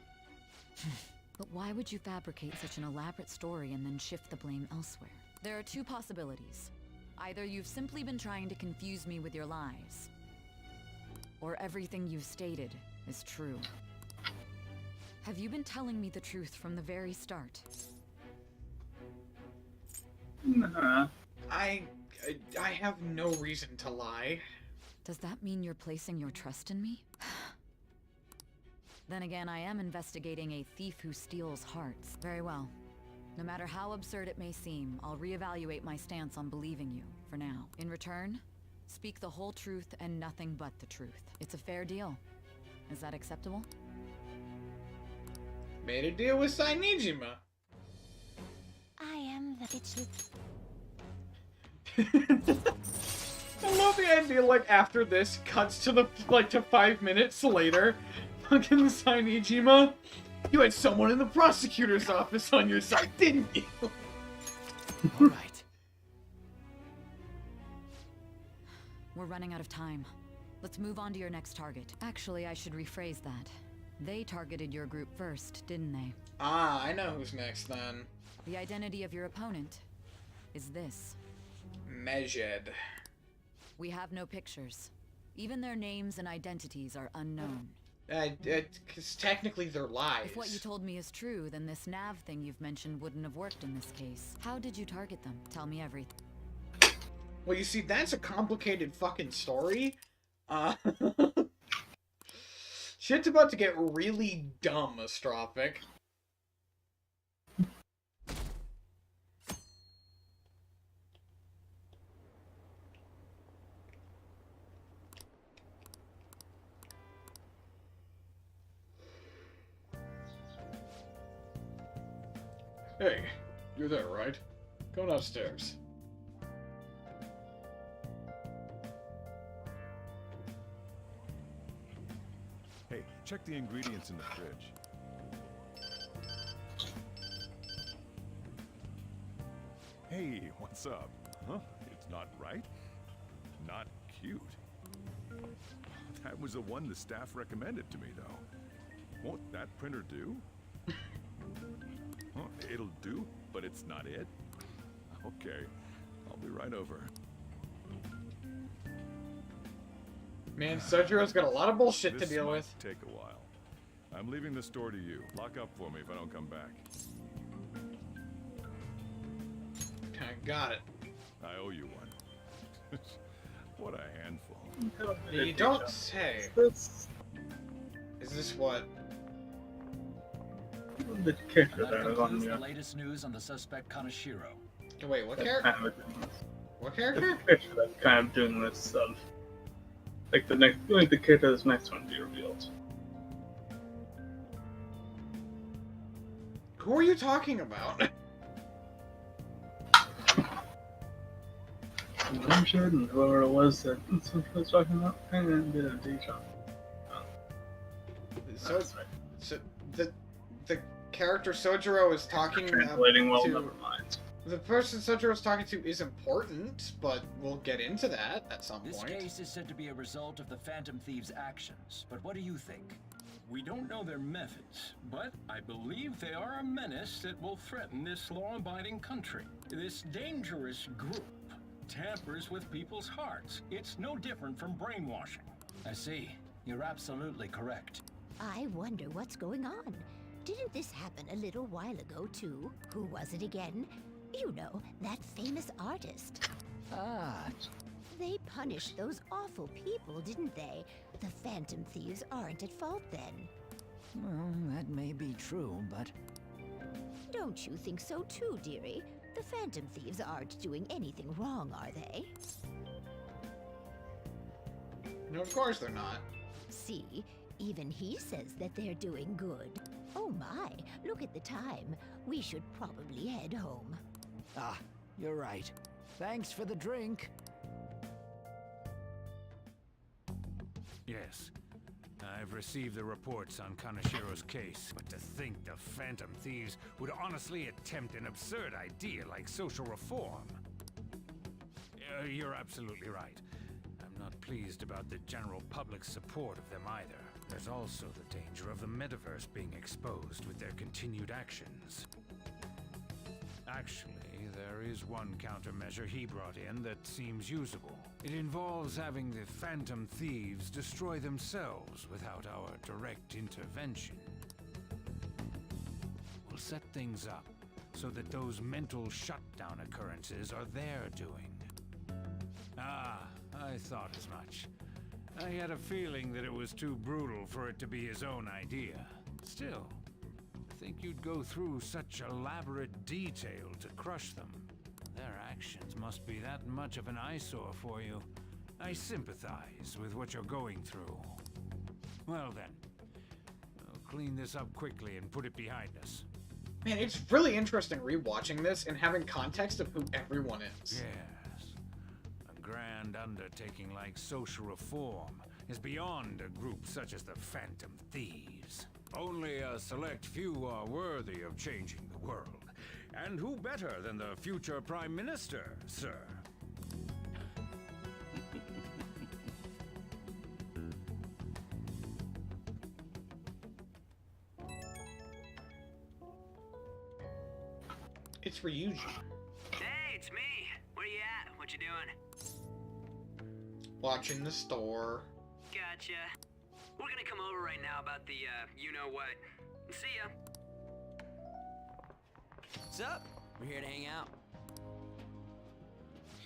[SPEAKER 6] But why would you fabricate such an elaborate story and then shift the blame elsewhere? There are two possibilities. Either you've simply been trying to confuse me with your lies, or everything you've stated is true. Have you been telling me the truth from the very start?
[SPEAKER 5] Nah.
[SPEAKER 1] I have no reason to lie.
[SPEAKER 6] Does that mean you're placing your trust in me? Then again, I am investigating a thief who steals hearts. Very well. No matter how absurd it may seem, I'll reevaluate my stance on believing you, for now. In return, speak the whole truth and nothing but the truth. It's a fair deal. Is that acceptable?
[SPEAKER 1] Made a deal with Sainijima.
[SPEAKER 9] I am the bitch.
[SPEAKER 1] I love the idea, like, after this, cuts to the, like, to 5 minutes later. Fucking Sainijima, you had someone in the prosecutor's office on your side, didn't you?
[SPEAKER 4] All right.
[SPEAKER 6] We're running out of time. Let's move on to your next target. Actually, I should rephrase that. They targeted your group first, didn't they?
[SPEAKER 1] Ah, I know who's next then.
[SPEAKER 6] The identity of your opponent is this.
[SPEAKER 1] Mejed.
[SPEAKER 6] We have no pictures. Even their names and identities are unknown.
[SPEAKER 1] Because technically they're lies.
[SPEAKER 6] If what you told me is true, then this nav thing you've mentioned wouldn't have worked in this case. How did you target them? Tell me everything.
[SPEAKER 1] Well, you see, that's a complicated fucking story. Shit's about to get really dumb, Astrophic. Hey, you're there, right? Go downstairs.
[SPEAKER 10] Hey, check the ingredients in the fridge. Hey, what's up? Huh? It's not right? Not cute. That was the one the staff recommended to me, though. Won't that printer do? Huh, it'll do, but it's not it? Okay, I'll be right over.
[SPEAKER 1] Man, Sojiro's got a lot of bullshit
[SPEAKER 10] This
[SPEAKER 1] to deal
[SPEAKER 10] might
[SPEAKER 1] with.
[SPEAKER 10] take a while. I'm leaving the store to you. Lock up for me if I don't come back.
[SPEAKER 1] Kinda got it.
[SPEAKER 10] I owe you one. What a handful.
[SPEAKER 1] You don't say.
[SPEAKER 5] That's
[SPEAKER 1] Is this what?
[SPEAKER 5] the character
[SPEAKER 11] That
[SPEAKER 5] that was on
[SPEAKER 11] concludes the
[SPEAKER 5] the
[SPEAKER 11] latest news on the suspect Kanashiro.
[SPEAKER 1] Wait, what
[SPEAKER 5] that's
[SPEAKER 1] character?
[SPEAKER 5] kind of
[SPEAKER 1] What
[SPEAKER 5] the
[SPEAKER 1] character?
[SPEAKER 5] character that's kind of doing this stuff. Like the character that's next one to be revealed.
[SPEAKER 1] Who are you talking about?
[SPEAKER 5] I'm sure and whoever it was that was talking about kind of did a deja.
[SPEAKER 1] So,
[SPEAKER 5] That's right.
[SPEAKER 1] so the character Sojiro is talking
[SPEAKER 5] Translating well,
[SPEAKER 1] to.
[SPEAKER 5] never mind.
[SPEAKER 1] The person Sojiro is talking to is important, but we'll get into that at some
[SPEAKER 11] This
[SPEAKER 1] point.
[SPEAKER 11] case is said to be a result of the Phantom Thieves' actions, but what do you think?
[SPEAKER 12] We don't know their methods, but I believe they are a menace that will threaten this law-abiding country. This dangerous group tampers with people's hearts. It's no different from brainwashing.
[SPEAKER 11] I see. You're absolutely correct.
[SPEAKER 13] I wonder what's going on. Didn't this happen a little while ago, too? Who was it again? You know, that famous artist.
[SPEAKER 11] Ah,
[SPEAKER 13] They punished those awful people, didn't they? The Phantom Thieves aren't at fault then.
[SPEAKER 4] Well, that may be true, but...
[SPEAKER 13] Don't you think so too, dearie? The Phantom Thieves aren't doing anything wrong, are they?
[SPEAKER 1] No, of course they're not.
[SPEAKER 13] See, even he says that they're doing good. Oh my, look at the time. We should probably head home.
[SPEAKER 4] Ah, you're right. Thanks for the drink.
[SPEAKER 14] Yes. I've received the reports on Kanashiro's case, but to think the Phantom Thieves would honestly attempt an absurd idea like social reform. You're absolutely right. I'm not pleased about the general public's support of them either. There's also the danger of the metaverse being exposed with their continued actions. Actually, there is one countermeasure he brought in that seems usable. It involves having the Phantom Thieves destroy themselves without our direct intervention. We'll set things up so that those mental shutdown occurrences are their doing. Ah, I thought as much. I had a feeling that it was too brutal for it to be his own idea. Still, I think you'd go through such elaborate detail to crush them. Their actions must be that much of an eyesore for you. I sympathize with what you're going through. Well then, I'll clean this up quickly and put it behind us.
[SPEAKER 1] Man, it's really interesting rewatching this and having context of who everyone is.
[SPEAKER 14] Yes. A grand grand undertaking like social reform is beyond a group such as the Phantom Thieves. Only a select few are worthy of changing the world. And who better than the future Prime Minister, sir?
[SPEAKER 1] It's Ryuji.
[SPEAKER 4] Hey, it's me. Where you at? What you doing?
[SPEAKER 1] Watching the store.
[SPEAKER 4] Gotcha. We're gonna come over right now about the, you-know-what. See ya. What's up? We're here to hang out.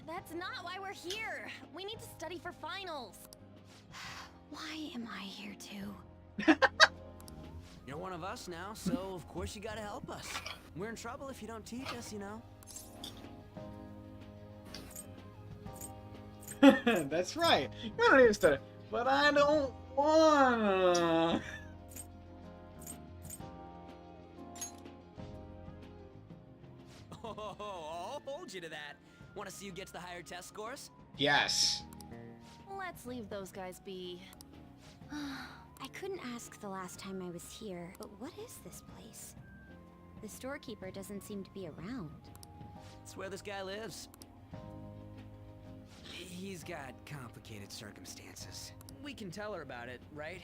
[SPEAKER 3] That's not why we're here. We need to study for finals. Why am I here too?
[SPEAKER 4] You're one of us now, so of course you gotta help us. We're in trouble if you don't teach us, you know.
[SPEAKER 1] That's right. We don't need to study. But I don't wanna.
[SPEAKER 4] Oh, I'll hold you to that. Want to see who gets the higher test scores?
[SPEAKER 1] Yes.
[SPEAKER 3] Let's leave those guys be. I couldn't ask the last time I was here, but what is this place? The storekeeper doesn't seem to be around.
[SPEAKER 4] It's where this guy lives. He's got complicated circumstances. We can tell her about it, right?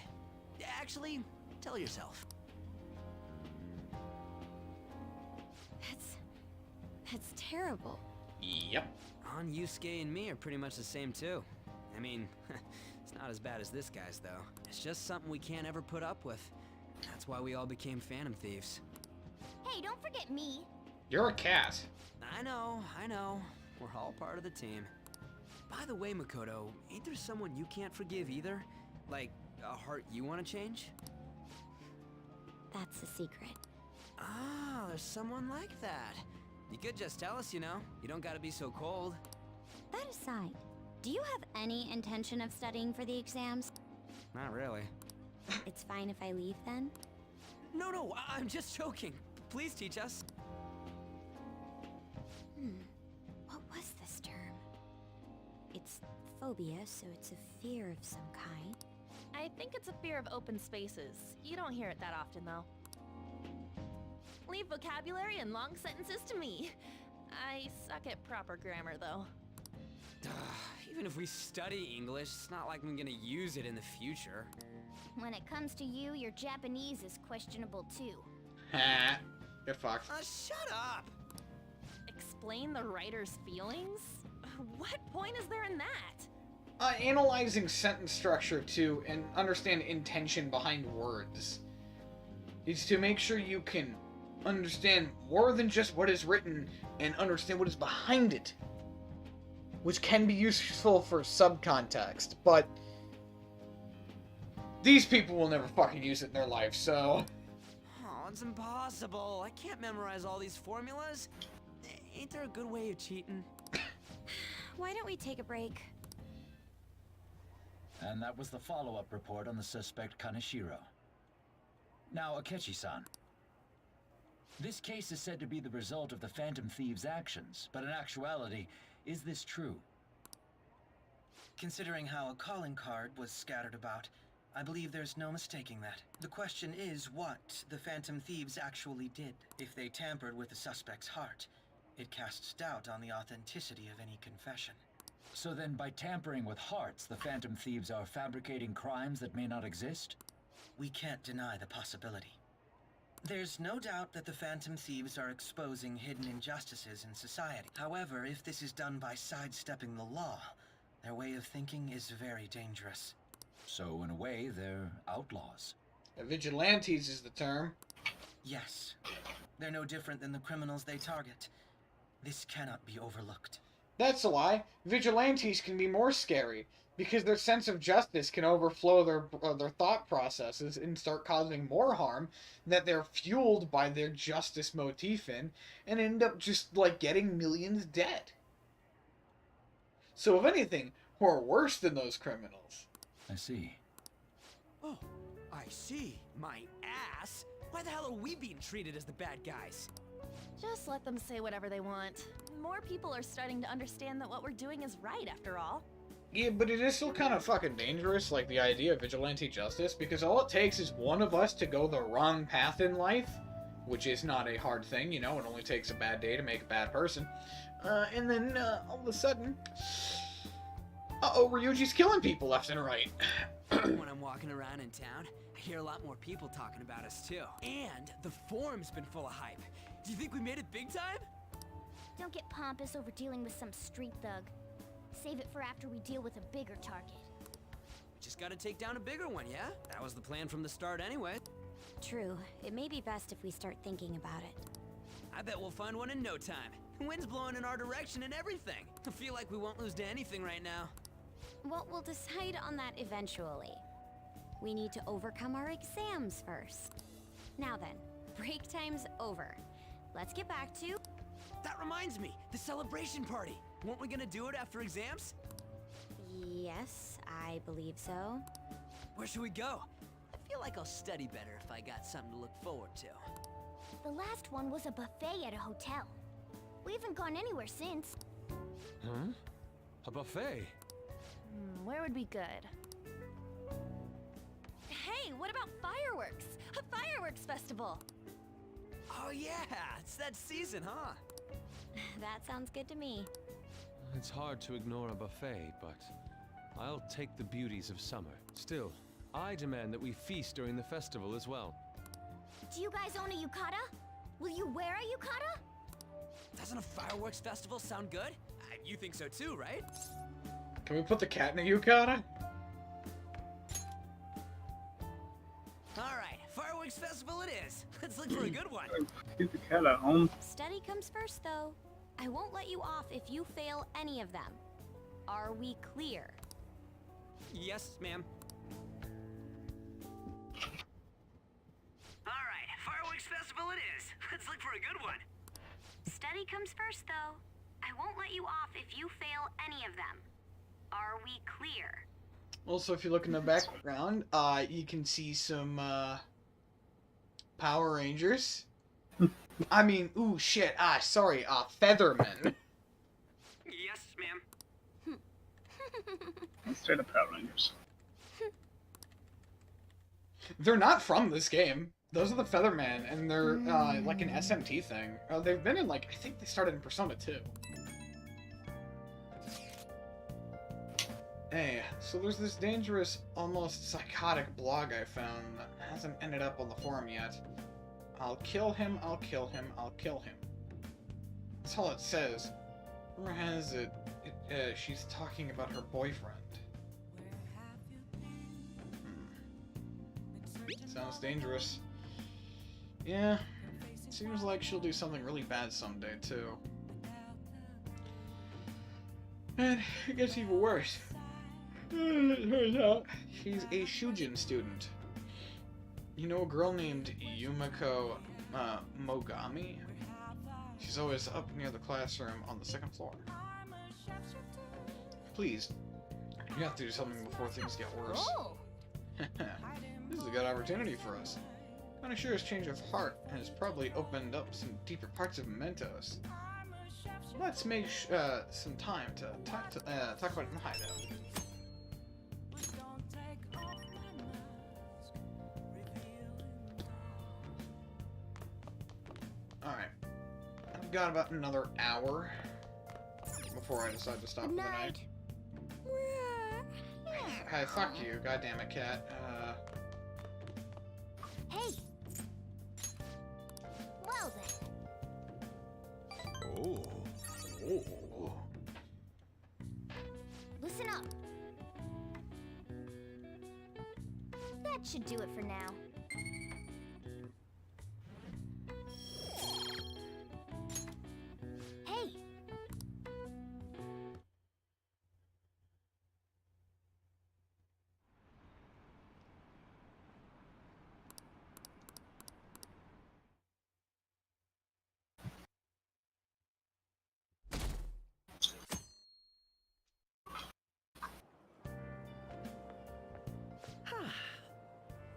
[SPEAKER 4] Actually, tell yourself.
[SPEAKER 3] That's terrible.
[SPEAKER 1] Yep.
[SPEAKER 4] On Yusuke and me are pretty much the same too. I mean, it's not as bad as this guy's though. It's just something we can't ever put up with. That's why we all became Phantom Thieves.
[SPEAKER 3] Hey, don't forget me.
[SPEAKER 1] You're a cat.
[SPEAKER 4] I know. We're all part of the team. By the way, Makoto, ain't there someone you can't forgive either? Like, a heart you want to change?
[SPEAKER 3] That's a secret.
[SPEAKER 4] Ah, there's someone like that. You could just tell us, you know. You don't gotta be so cold.
[SPEAKER 3] That aside, do you have any intention of studying for the exams?
[SPEAKER 4] Not really.
[SPEAKER 3] It's fine if I leave then?
[SPEAKER 4] No, I'm just joking. Please teach us.
[SPEAKER 3] What was this term? It's phobia, so it's a fear of some kind.
[SPEAKER 15] I think it's a fear of open spaces. You don't hear it that often, though. Leave vocabulary and long sentences to me. I suck at proper grammar, though.
[SPEAKER 4] Even if we study English, it's not like I'm gonna use it in the future.
[SPEAKER 3] When it comes to you, your Japanese is questionable too.
[SPEAKER 1] Ha. You're fucked.
[SPEAKER 4] Shut up!
[SPEAKER 15] Explain the writer's feelings? What point is there in that?
[SPEAKER 1] Analyzing sentence structure too, and understand intention behind words. Is to make sure you can understand more than just what is written and understand what is behind it. Which can be useful for subcontext, but these people will never fucking use it in their life, so...
[SPEAKER 4] Oh, it's impossible. I can't memorize all these formulas. Ain't there a good way of cheating?
[SPEAKER 3] Why don't we take a break?
[SPEAKER 11] And that was the follow-up report on the suspect Kaneshiro. Now, Akechi-san. This case is said to be the result of the Phantom Thieves' actions, but in actuality, is this true?
[SPEAKER 16] Considering how a calling card was scattered about, I believe there's no mistaking that. The question is what the Phantom Thieves actually did. If they tampered with the suspect's heart, it casts doubt on the authenticity of any confession.
[SPEAKER 11] So then, by tampering with hearts, the Phantom Thieves are fabricating crimes that may not exist?
[SPEAKER 16] We can't deny the possibility. There's no doubt that the Phantom Thieves are exposing hidden injustices in society. However, if this is done by sidestepping the law, their way of thinking is very dangerous.
[SPEAKER 11] So, in a way, they're outlaws.
[SPEAKER 1] Vigilantes is the term.
[SPEAKER 16] Yes. They're no different than the criminals they target. This cannot be overlooked.
[SPEAKER 1] That's a lie. Vigilantes can be more scary, because their sense of justice can overflow their thought processes and start causing more harm that they're fueled by their justice motif in, and end up just, like, getting millions dead. So if anything, we're worse than those criminals.
[SPEAKER 11] I see.
[SPEAKER 4] Oh, I see. My ass? Why the hell are we being treated as the bad guys?
[SPEAKER 15] Just let them say whatever they want. More people are starting to understand that what we're doing is right, after all.
[SPEAKER 1] Yeah, but it is still kind of fucking dangerous, like the idea of vigilante justice, because all it takes is one of us to go the wrong path in life, which is not a hard thing, you know, it only takes a bad day to make a bad person. And then, all of a sudden, uh-oh, Ryuji's killing people left and right.
[SPEAKER 4] When I'm walking around in town, I hear a lot more people talking about us too. And the forum's been full of hype. Do you think we made it big time?
[SPEAKER 17] Don't get pompous over dealing with some street thug. Save it for after we deal with a bigger target.
[SPEAKER 4] Just gotta take down a bigger one, yeah? That was the plan from the start anyway.
[SPEAKER 3] True. It may be best if we start thinking about it.
[SPEAKER 4] I bet we'll find one in no time. The wind's blowing in our direction and everything. I feel like we won't lose to anything right now.
[SPEAKER 3] Well, we'll decide on that eventually. We need to overcome our exams first. Now then, break time's over. Let's get back to...
[SPEAKER 4] That reminds me, the celebration party. Weren't we gonna do it after exams?
[SPEAKER 3] Yes, I believe so.
[SPEAKER 4] Where should we go? I feel like I'll study better if I got something to look forward to.
[SPEAKER 17] The last one was a buffet at a hotel. We haven't gone anywhere since.
[SPEAKER 7] Huh? A buffet?
[SPEAKER 15] Where would be good? Hey, what about fireworks? A fireworks festival!
[SPEAKER 4] Oh yeah, it's that season, huh?
[SPEAKER 3] That sounds good to me.
[SPEAKER 7] It's hard to ignore a buffet, but I'll take the beauties of summer. Still, I demand that we feast during the festival as well.
[SPEAKER 17] Do you guys own a yukata? Will you wear a yukata?
[SPEAKER 4] Doesn't a fireworks festival sound good? You think so too, right?
[SPEAKER 1] Can we put the cat in a yukata?
[SPEAKER 4] Alright, fireworks festival it is. Let's look for a good one.
[SPEAKER 5] Keep the cat at home.
[SPEAKER 3] Study comes first, though. I won't let you off if you fail any of them. Are we clear?
[SPEAKER 4] Yes, ma'am. Alright, fireworks festival it is. Let's look for a good one.
[SPEAKER 8] Study comes first, though. I won't let you off if you fail any of them. Are we clear?
[SPEAKER 1] Also, if you look in the background, you can see some, Power Rangers. I mean, ooh, shit, sorry, Featherman.
[SPEAKER 4] Yes, ma'am.
[SPEAKER 5] Straight up Power Rangers.
[SPEAKER 1] They're not from this game. Those are the Featherman, and they're, like an SMT thing. They've been in, like, I think they started in Persona 2. Hey, so there's this dangerous, almost psychotic blog I found that hasn't ended up on the forum yet. I'll kill him, I'll kill him, I'll kill him. That's all it says. Or has it? She's talking about her boyfriend. Sounds dangerous. Yeah, seems like she'll do something really bad someday, too. And it gets even worse. It turns out she's a Shujin student. You know a girl named Yumiko Mogami? She's always up near the classroom on the second floor. Please, you have to do something before things get worse. This is a good opportunity for us. Kanashiro's change of heart has probably opened up some deeper parts of Mementos. Let's make some time to talk about it in the hideout. Alright. I've got about another hour before I decide to stop for the night. Hey, fuck you, goddammit, cat.
[SPEAKER 17] Hey! Well then.
[SPEAKER 1] Oh.
[SPEAKER 17] Listen up. That should do it for now. Hey!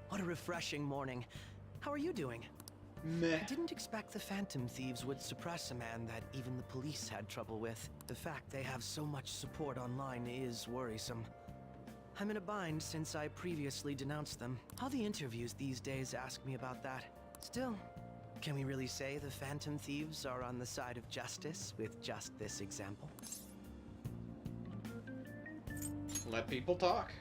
[SPEAKER 18] What a refreshing morning. How are you doing?
[SPEAKER 1] Meh.
[SPEAKER 16] I didn't expect the Phantom Thieves would suppress a man that even the police had trouble with. The fact they have so much support online is worrisome. I'm in a bind since I previously denounced them. All the interviews these days ask me about that. Still, can we really say the Phantom Thieves are on the side of justice with just this example?
[SPEAKER 1] Let people talk.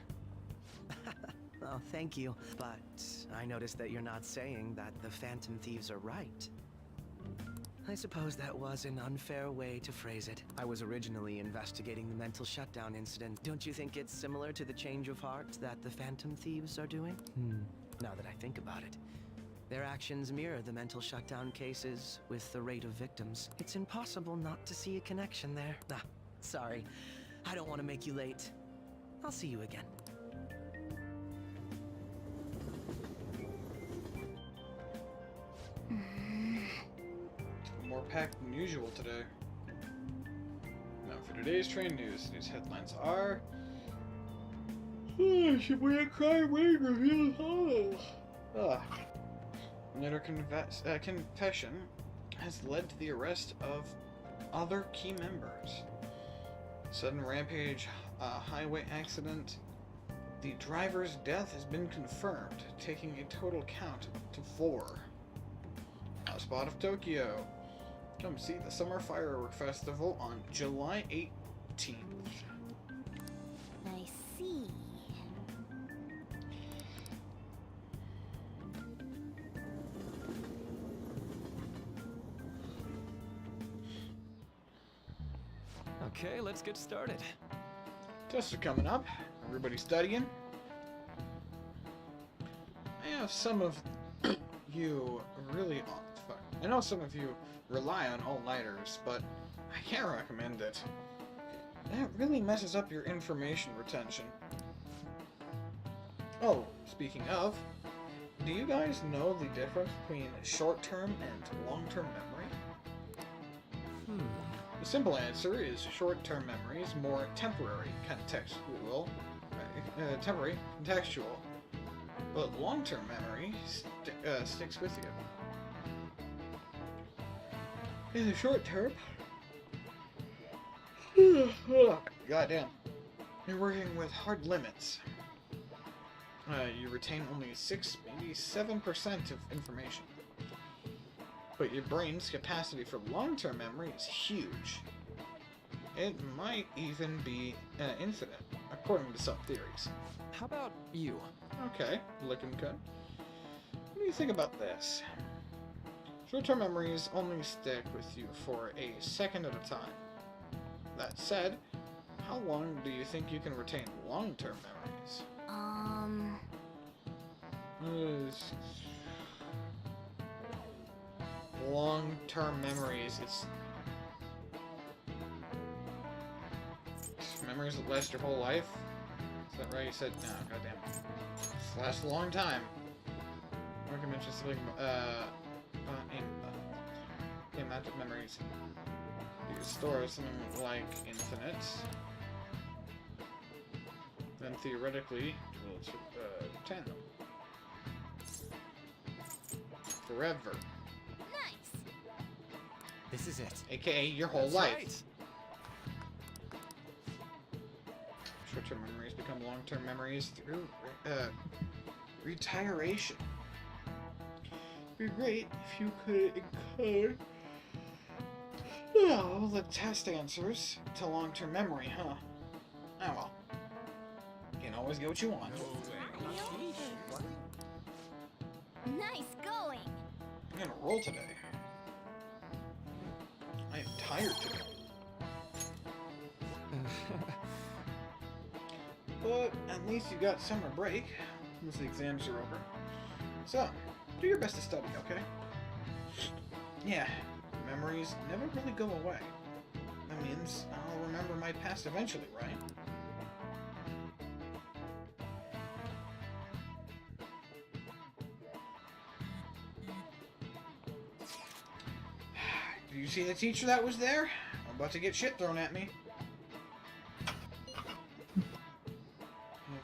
[SPEAKER 16] Oh, thank you. But I noticed that you're not saying that the Phantom Thieves are right. I suppose that was an unfair way to phrase it. I was originally investigating the mental shutdown incident. Don't you think it's similar to the change of heart that the Phantom Thieves are doing? Now that I think about it, their actions mirror the mental shutdown cases with the rate of victims. It's impossible not to see a connection there. Ah, sorry. I don't want to make you late. I'll see you again.
[SPEAKER 1] More packed than usual today. Now for today's train news. News headlines are... Shibuya crime wave reveals hollow. Later confession has led to the arrest of other key members. Sudden rampage, highway accident. The driver's death has been confirmed, taking a total count to 4. Spot of Tokyo. Come see the Summer Firework Festival on July 18th.
[SPEAKER 17] I see.
[SPEAKER 4] Okay, let's get started.
[SPEAKER 1] Tests are coming up. Everybody studying? I know some of you really... I know some of you rely on all-nighters, but I can't recommend it. That really messes up your information retention. Oh, speaking of, do you guys know the difference between short-term and long-term memory? The simple answer is short-term memory is more temporary, contextual, but long-term memory sticks with you. In the short term, goddamn, you're working with hard limits. You retain only 6, maybe 7% of information. But your brain's capacity for long-term memory is huge. It might even be infinite, according to some theories.
[SPEAKER 4] How about you?
[SPEAKER 1] Okay, looking good. What do you think about this? Short-term memories only stick with you for a second at a time. That said, how long do you think you can retain long-term memories? Long-term memories, it's memories that last your whole life? Is that right? You said, no, goddamn. This lasts a long time. Or I can mention something, in magic memories. You can store something like infinite. Then theoretically, you'll retain them. Forever.
[SPEAKER 17] Nice.
[SPEAKER 4] This is it.
[SPEAKER 1] AKA your whole
[SPEAKER 4] That's
[SPEAKER 1] life.
[SPEAKER 4] Right.
[SPEAKER 1] Short-term memories become long-term memories through retiration. It'd be great if you could encode all the test answers to long-term memory, huh? Oh well. You can always get what you want.
[SPEAKER 17] Nice going.
[SPEAKER 1] I'm gonna roll today. I am tired today. But at least you got summer break, once the exams are over. So, do your best to study, okay? Yeah, memories never really go away. That means I'll remember my past eventually, right? Did you see the teacher that was there? I'm about to get shit thrown at me.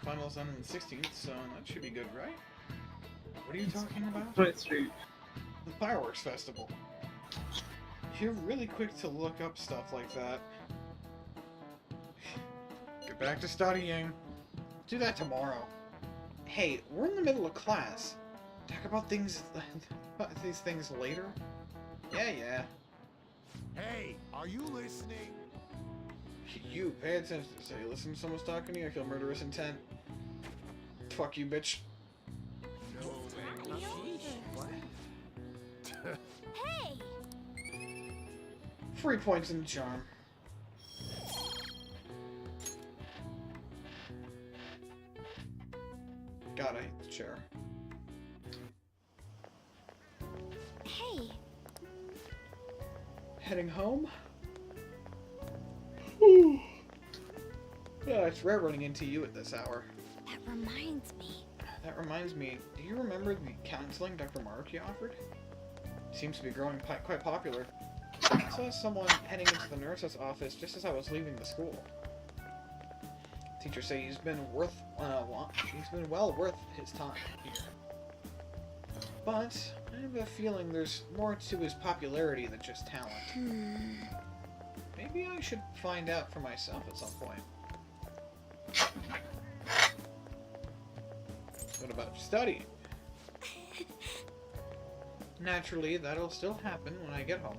[SPEAKER 1] Finals on the 16th, so that should be good, right? What are you talking about?
[SPEAKER 5] 23.
[SPEAKER 1] The fireworks festival. You're really quick to look up stuff like that. Get back to studying. Do that tomorrow. Hey, we're in the middle of class. Talk about these things later? Yeah.
[SPEAKER 10] Hey, are you listening?
[SPEAKER 1] You, pay attention. Say, listen to someone's talking to you, I feel murderous intent. Fuck you, bitch.
[SPEAKER 17] Hey!
[SPEAKER 1] 3 points in the charm. God, I hate the chair.
[SPEAKER 17] Hey!
[SPEAKER 1] Heading home? Yeah, it's rare running into you at this hour.
[SPEAKER 17] That reminds me.
[SPEAKER 1] That reminds me, do you remember the counseling Dr. Maruki offered? Seems to be growing quite popular. I saw someone heading into the nurse's office just as I was leaving the school. Teachers say he's been well worth his time here. But I have a feeling there's more to his popularity than just talent. Maybe I should find out for myself at some point. What about studying? Naturally, that'll still happen when I get home.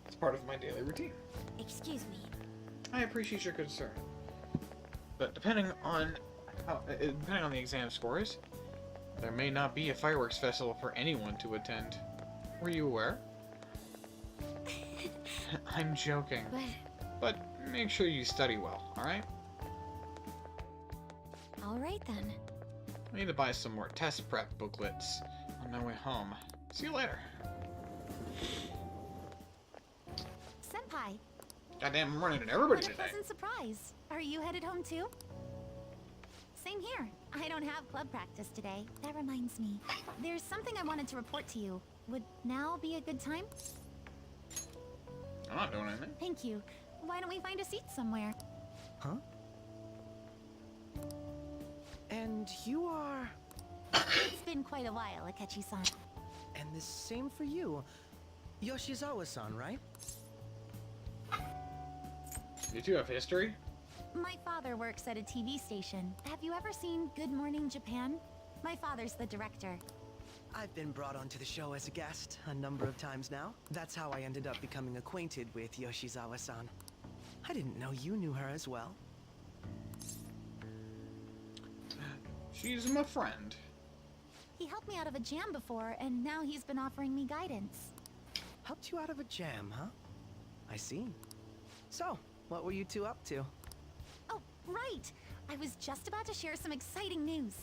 [SPEAKER 1] It's part of my daily routine.
[SPEAKER 17] Excuse me.
[SPEAKER 1] I appreciate your concern. But depending on the exam scores, there may not be a fireworks festival for anyone to attend. Were you aware? I'm joking. But make sure you study well, alright?
[SPEAKER 3] Alright then.
[SPEAKER 1] I need to buy some more test prep booklets on my way home. See you later.
[SPEAKER 3] Senpai,
[SPEAKER 1] Goddamn, I'm running into everybody
[SPEAKER 15] What a
[SPEAKER 1] today.
[SPEAKER 15] pleasant surprise. Are you headed home too? Same here. I don't have club practice today. That reminds me. There's something I wanted to report to you. Would now be a good time?
[SPEAKER 1] I'm not doing anything.
[SPEAKER 15] Thank you. Why don't we find a seat somewhere?
[SPEAKER 16] Huh? And you are...
[SPEAKER 15] It's been quite a while, Akechi-san.
[SPEAKER 16] And the same for you. Yoshizawa-san, right?
[SPEAKER 1] You two have history?
[SPEAKER 15] My father works at a TV station. Have you ever seen Good Morning Japan? My father's the director.
[SPEAKER 16] I've been brought onto the show as a guest a number of times now. That's how I ended up becoming acquainted with Yoshizawa-san. I didn't know you knew her as well.
[SPEAKER 1] She's my friend.
[SPEAKER 15] He helped me out of a jam before, and now he's been offering me guidance.
[SPEAKER 16] Helped you out of a jam, huh? I see. So, what were you two up to?
[SPEAKER 15] Oh, right! I was just about to share some exciting news.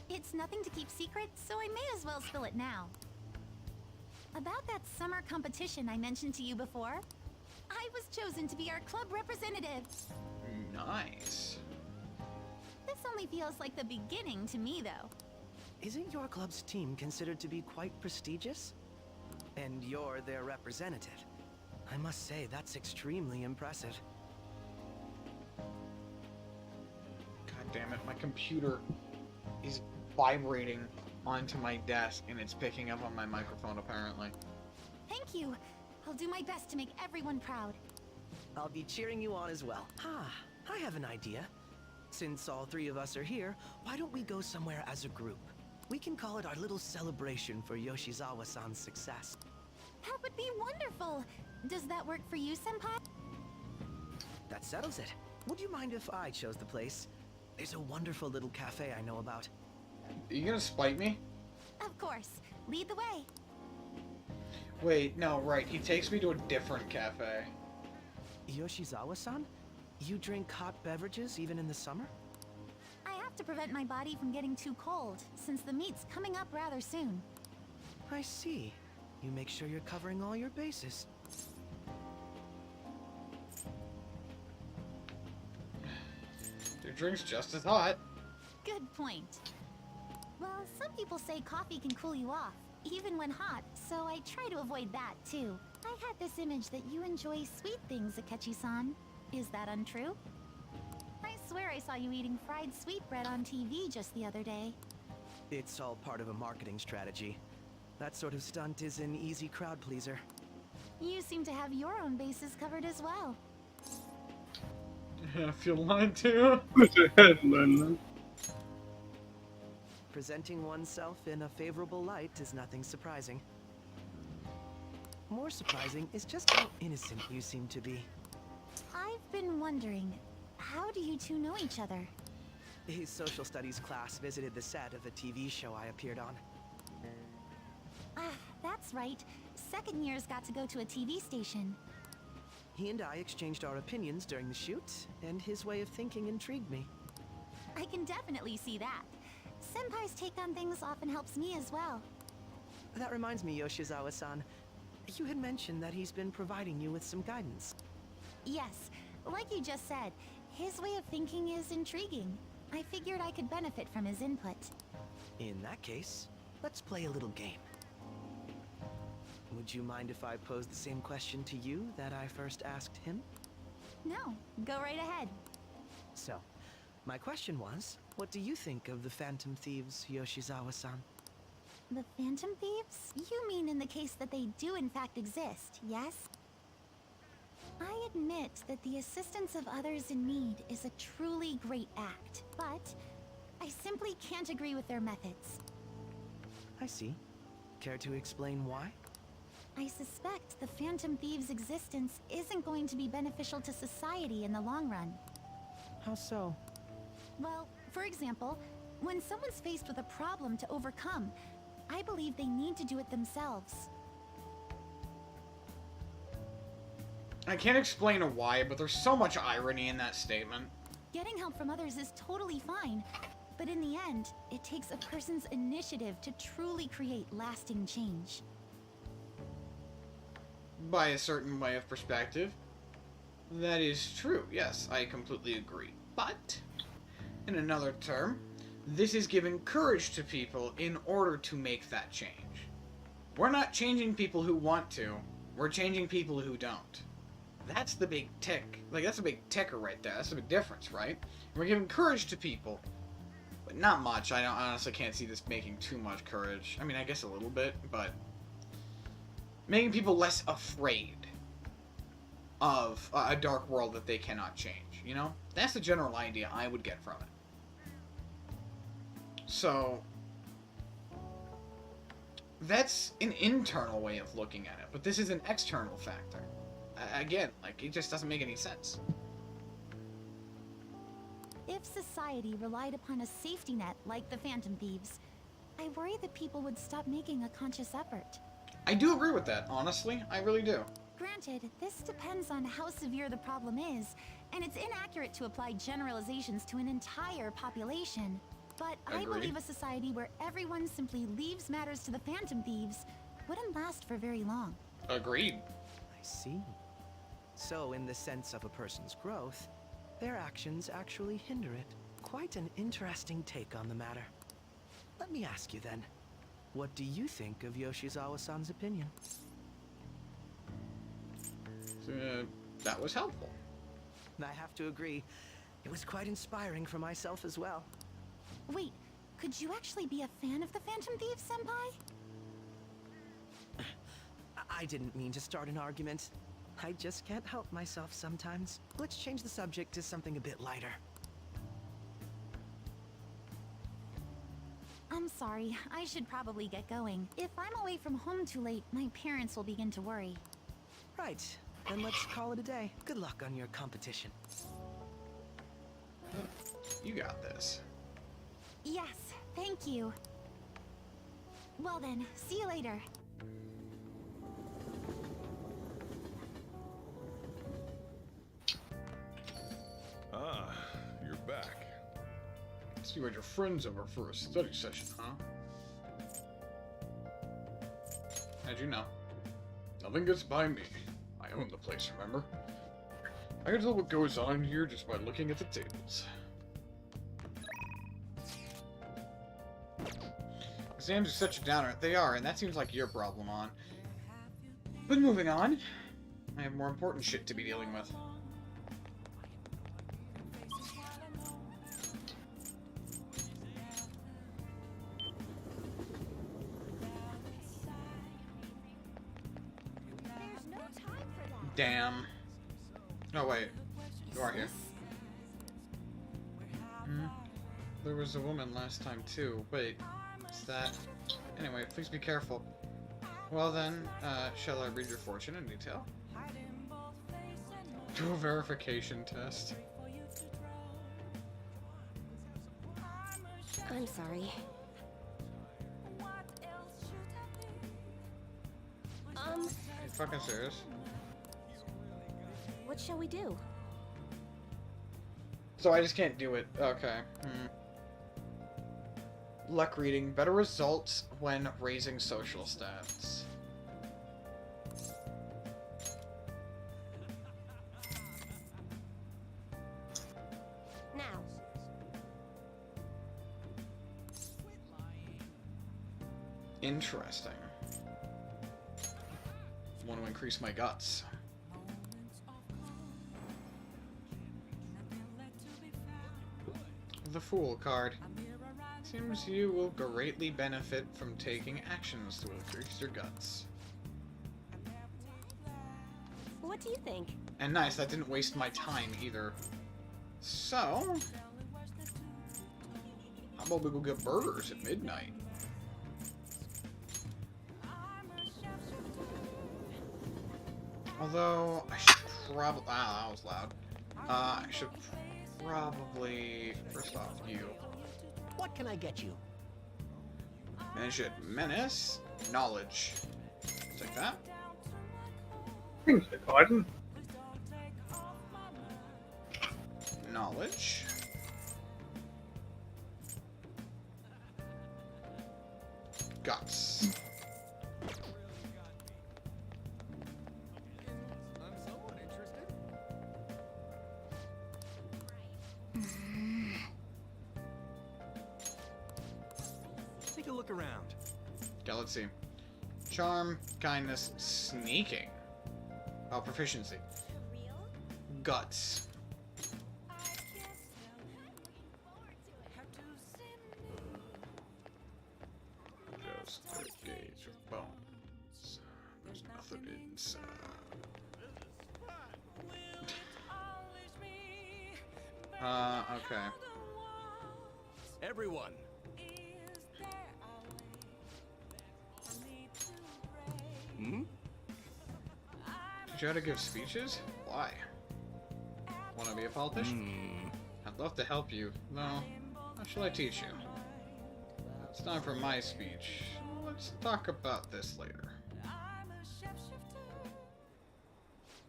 [SPEAKER 15] It's nothing to keep secret, so I may as well spill it now. About that summer competition I mentioned to you before, I was chosen to be our club representative.
[SPEAKER 1] Nice.
[SPEAKER 15] This only feels like the beginning to me, though.
[SPEAKER 16] Isn't your club's team considered to be quite prestigious? And you're their representative. I must say, that's extremely impressive.
[SPEAKER 1] God damn it, my computer is vibrating onto my desk and it's picking up on my microphone apparently.
[SPEAKER 15] Thank you. I'll do my best to make everyone proud.
[SPEAKER 16] I'll be cheering you on as well. I have an idea. Since all three of us are here, why don't we go somewhere as a group? We can call it our little celebration for Yoshizawa-san's success.
[SPEAKER 15] That would be wonderful! Does that work for you, Senpai?
[SPEAKER 16] That settles it. Would you mind if I chose the place? There's a wonderful little cafe I know about.
[SPEAKER 1] Are you gonna spite me?
[SPEAKER 15] Of course. Lead the way.
[SPEAKER 1] Wait, no, right. He takes me to a different cafe.
[SPEAKER 16] Yoshizawa-san? You drink hot beverages even in the summer?
[SPEAKER 15] I have to prevent my body from getting too cold, since the meet's coming up rather soon.
[SPEAKER 16] I see. You make sure you're covering all your bases.
[SPEAKER 1] Your drink's just as hot.
[SPEAKER 15] Good point. Well, some people say coffee can cool you off, even when hot, so I try to avoid that, too. I had this image that you enjoy sweet things, Akechi-san. Is that untrue? I swear I saw you eating fried sweetbread on TV just the other day.
[SPEAKER 16] It's all part of a marketing strategy. That sort of stunt is an easy crowd pleaser.
[SPEAKER 15] You seem to have your own bases covered as well.
[SPEAKER 1] I feel lied to.
[SPEAKER 16] Presenting oneself in a favorable light is nothing surprising. More surprising is just how innocent you seem to be.
[SPEAKER 15] I've been wondering, how do you two know each other?
[SPEAKER 16] A social studies class visited the set of a TV show I appeared on.
[SPEAKER 15] Ah, that's right. Second years got to go to a TV station.
[SPEAKER 16] He and I exchanged our opinions during the shoot, and his way of thinking intrigued me.
[SPEAKER 15] I can definitely see that. Senpai's take on things often helps me as well.
[SPEAKER 16] That reminds me, Yoshizawa-san. You had mentioned that he's been providing you with some guidance.
[SPEAKER 15] Yes, like you just said, his way of thinking is intriguing. I figured I could benefit from his input.
[SPEAKER 16] In that case, let's play a little game. Would you mind if I posed the same question to you that I first asked him?
[SPEAKER 15] No, go right ahead.
[SPEAKER 16] So, my question was, what do you think of the Phantom Thieves, Yoshizawa-san?
[SPEAKER 15] The Phantom Thieves? You mean in the case that they do in fact exist, yes? I admit that the assistance of others in need is a truly great act, but I simply can't agree with their methods.
[SPEAKER 16] I see. Care to explain why?
[SPEAKER 15] I suspect the Phantom Thieves' existence isn't going to be beneficial to society in the long run.
[SPEAKER 16] How so?
[SPEAKER 15] Well, for example, when someone's faced with a problem to overcome, I believe they need to do it themselves.
[SPEAKER 1] I can't explain why, but there's so much irony in that statement.
[SPEAKER 15] Getting help from others is totally fine, but in the end, it takes a person's initiative to truly create lasting change.
[SPEAKER 1] By a certain way of perspective, that is true. Yes, I completely agree. But, in another term, this is giving courage to people in order to make that change. We're not changing people who want to, we're changing people who don't. That's the big tick. Like, that's a big ticker right there. That's a big difference, right? We're giving courage to people, but not much. I honestly can't see this making too much courage. I mean, I guess a little bit, but making people less afraid of a dark world that they cannot change, you know? That's the general idea I would get from it. So, that's an internal way of looking at it, but this is an external factor. Again, like, it just doesn't make any sense.
[SPEAKER 15] If society relied upon a safety net like the Phantom Thieves, I worry that people would stop making a conscious effort.
[SPEAKER 1] I do agree with that, honestly. I really do.
[SPEAKER 15] Granted, this depends on how severe the problem is, and it's inaccurate to apply generalizations to an entire population. But I believe a society where everyone simply leaves matters to the Phantom Thieves wouldn't last for very long.
[SPEAKER 1] Agreed.
[SPEAKER 16] I see. So, in the sense of a person's growth, their actions actually hinder it. Quite an interesting take on the matter. Let me ask you then, what do you think of Yoshizawa-san's opinion?
[SPEAKER 1] That was helpful.
[SPEAKER 16] I have to agree. It was quite inspiring for myself as well.
[SPEAKER 15] Wait, could you actually be a fan of the Phantom Thieves, Senpai?
[SPEAKER 16] I didn't mean to start an argument. I just can't help myself sometimes. Let's change the subject to something a bit lighter.
[SPEAKER 15] I'm sorry, I should probably get going. If I'm away from home too late, my parents will begin to worry.
[SPEAKER 16] Right, then let's call it a day. Good luck on your competition.
[SPEAKER 1] You got this.
[SPEAKER 15] Yes, thank you. Well then, see you later.
[SPEAKER 10] Ah, you're back.
[SPEAKER 1] So you had your friends over for a study session, huh? How'd you know? Nothing gets by me. I own the place, remember? I can tell what goes on here just by looking at the tables. Exams are such a downer. They are, and that seems like your problem, on. But moving on, I have more important shit to be dealing with. Damn. Oh, wait. You are here. Hmm? There was a woman last time, too. Wait. Is that... Anyway, please be careful. Well then, shall I read your fortune in detail? Do a verification test.
[SPEAKER 9] I'm sorry.
[SPEAKER 1] Are you fucking serious?
[SPEAKER 9] What shall we do?
[SPEAKER 1] So I just can't do it. Okay. Luck reading. Better results when raising social stats.
[SPEAKER 9] Now.
[SPEAKER 1] Interesting. Want to increase my guts. The Fool card. Seems you will greatly benefit from taking actions to increase your guts.
[SPEAKER 9] What do you think?
[SPEAKER 1] And nice, that didn't waste my time either. So... how about we go get burgers at midnight? Although, I should probably... ah, that was loud. I should probably... first off, you.
[SPEAKER 18] What can I get you?
[SPEAKER 1] Manage it. Menace. Knowledge. Take that.
[SPEAKER 5] Thanks for pardon.
[SPEAKER 1] Knowledge. Guts.
[SPEAKER 4] Take a look around.
[SPEAKER 1] Okay, let's see. Charm, kindness, sneaking. Oh, proficiency. Guts. Just a gauge of bones. There's nothing inside. Okay.
[SPEAKER 12] Everyone.
[SPEAKER 1] Hmm? Did you have to give speeches? Why? Want to be a politician? I'd love to help you. No. How shall I teach you? It's time for my speech. Let's talk about this later.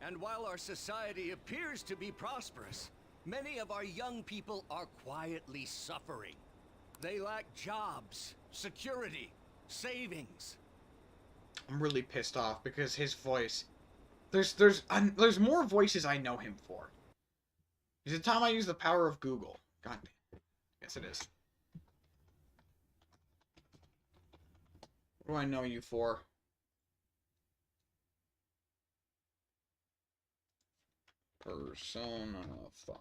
[SPEAKER 19] And while our society appears to be prosperous, many of our young people are quietly suffering. They lack jobs, security, savings.
[SPEAKER 1] I'm really pissed off because his voice... There's more voices I know him for. Is it time I use the power of Google? God damn. Yes, it is. What do I know you for? Persona 5.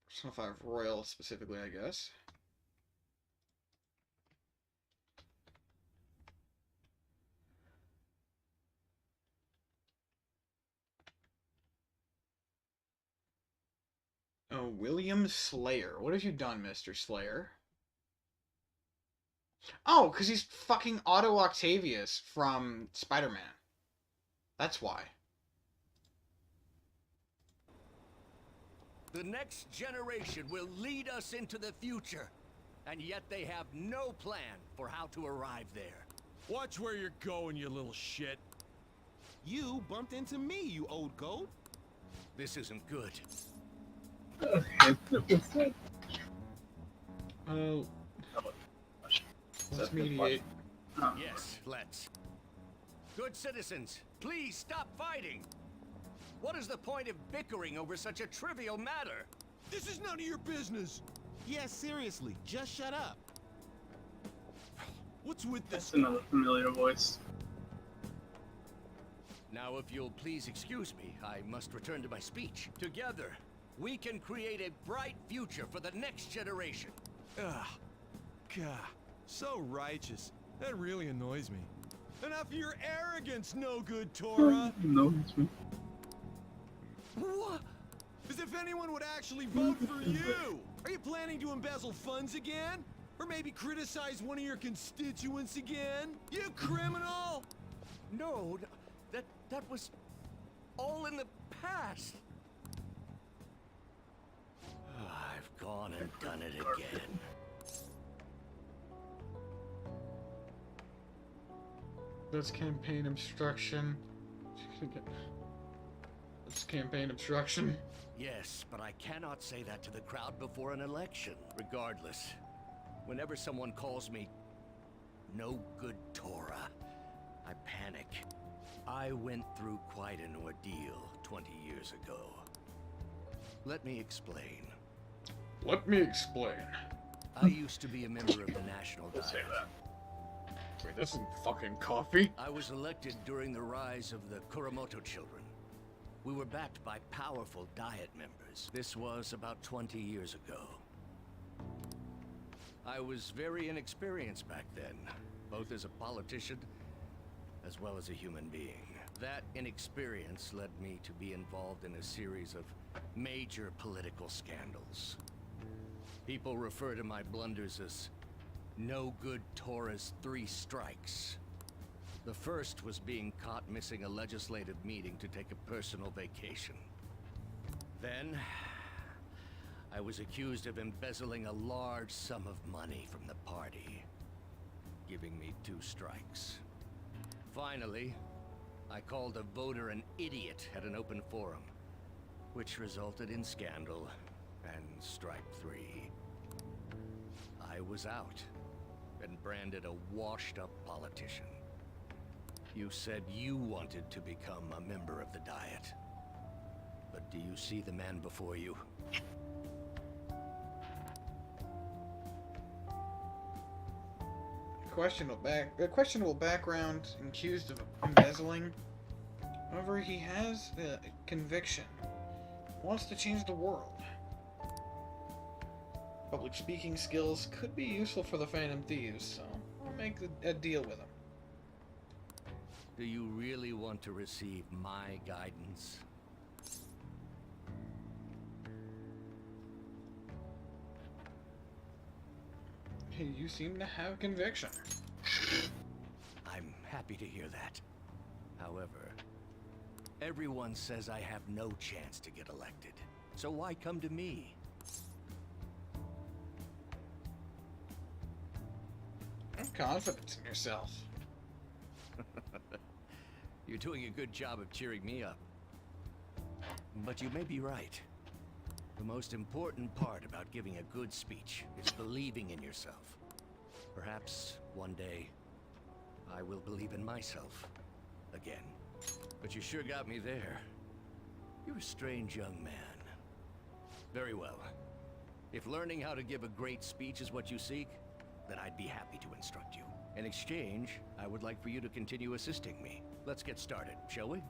[SPEAKER 1] Persona 5 Royal specifically, I guess. Oh, William Slayer. What have you done, Mr. Slayer? Oh, because he's fucking Otto Octavius from Spider-Man. That's why.
[SPEAKER 19] The next generation will lead us into the future, and yet they have no plan for how to arrive there.
[SPEAKER 20] Watch where you're going, you little shit. You bumped into me, you old goat.
[SPEAKER 19] This isn't good.
[SPEAKER 1] Oh. Let's mediate.
[SPEAKER 19] Yes, let's. Good citizens, please stop fighting. What is the point of bickering over such a trivial matter?
[SPEAKER 20] This is none of your business. Yeah, seriously, just shut up. What's with this?
[SPEAKER 5] That's another familiar voice.
[SPEAKER 19] Now, if you'll please excuse me, I must return to my speech. Together, we can create a bright future for the next generation.
[SPEAKER 20] Ugh. God, so righteous. That really annoys me. Enough of your arrogance, no good Torah!
[SPEAKER 5] No, it's me.
[SPEAKER 20] What? As if anyone would actually vote for you! Are you planning to embezzle funds again? Or maybe criticize one of your constituents again? You criminal!
[SPEAKER 19] No, that was all in the past. I've gone and done it again.
[SPEAKER 1] That's campaign obstruction. That's campaign obstruction.
[SPEAKER 19] Yes, but I cannot say that to the crowd before an election. Regardless, whenever someone calls me no good Torah, I panic. I went through quite an ordeal 20 years ago. Let me explain.
[SPEAKER 1] Let me explain.
[SPEAKER 19] I used to be a member of the National Diet.
[SPEAKER 1] Say that. Wait, this isn't fucking coffee.
[SPEAKER 19] I was elected during the rise of the Kuramoto children. We were backed by powerful Diet members. This was about 20 years ago. I was very inexperienced back then, both as a politician as well as a human being. That inexperience led me to be involved in a series of major political scandals. People refer to my blunders as no good Torah's 3 strikes. The first was being caught missing a legislative meeting to take a personal vacation. Then, I was accused of embezzling a large sum of money from the party, giving me 2 strikes. Finally, I called a voter an idiot at an open forum, which resulted in scandal and strike 3. I was out and branded a washed-up politician. You said you wanted to become a member of the Diet. But do you see the man before you?
[SPEAKER 1] Questionable background, accused of embezzling. However, he has a conviction. Wants to change the world. Public speaking skills could be useful for the Phantom Thieves, so we'll make a deal with him.
[SPEAKER 19] Do you really want to receive my guidance?
[SPEAKER 1] Hey, you seem to have conviction.
[SPEAKER 19] I'm happy to hear that. However, everyone says I have no chance to get elected. So why come to me?
[SPEAKER 1] Have confidence in yourself.
[SPEAKER 19] You're doing a good job of cheering me up. But you may be right. The most important part about giving a good speech is believing in yourself. Perhaps one day, I will believe in myself again. But you sure got me there. You're a strange young man. Very well. If learning how to give a great speech is what you seek, then I'd be happy to instruct you. In exchange, I would like for you to continue assisting me. Let's get started, shall we?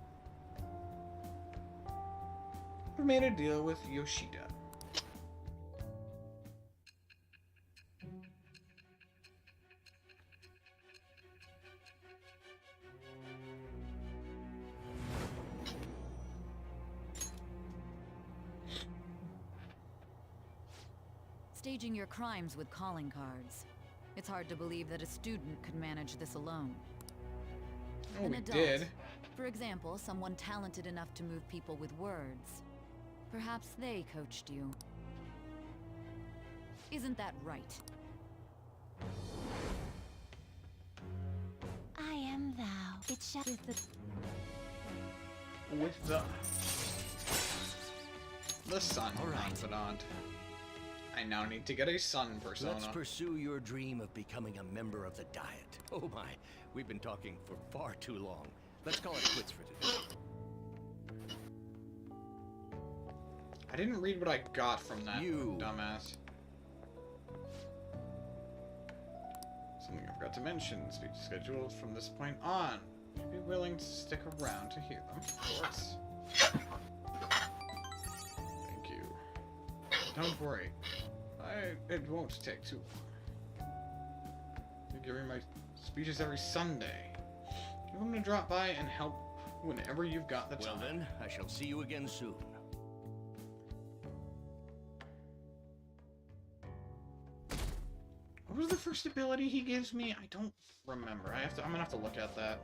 [SPEAKER 1] We made a deal with Yoshida.
[SPEAKER 6] Staging your crimes with calling cards. It's hard to believe that a student could manage this alone.
[SPEAKER 1] Oh,
[SPEAKER 6] An
[SPEAKER 1] we
[SPEAKER 6] adult,
[SPEAKER 1] did.
[SPEAKER 6] for example, someone talented enough to move people with words. Perhaps they coached you. Isn't that right?
[SPEAKER 9] I am thou. It shall with
[SPEAKER 1] the sun confidant. I now need to get a sun persona.
[SPEAKER 19] Let's pursue your dream of becoming a member of the Diet. Oh my, we've been talking for far too long. Let's call it quits for today.
[SPEAKER 1] I didn't read what I got from that dumbass. Something I forgot to mention. Speech scheduled from this point on. Would you be willing to stick around to hear them? Of course. Thank you. Don't worry. It won't take too long. You give me my speeches every Sunday. Give them to drop by and help whenever you've got the time.
[SPEAKER 19] Well then, I shall see you again soon.
[SPEAKER 1] What was the first ability he gives me? I don't remember. I'm gonna have to look at that.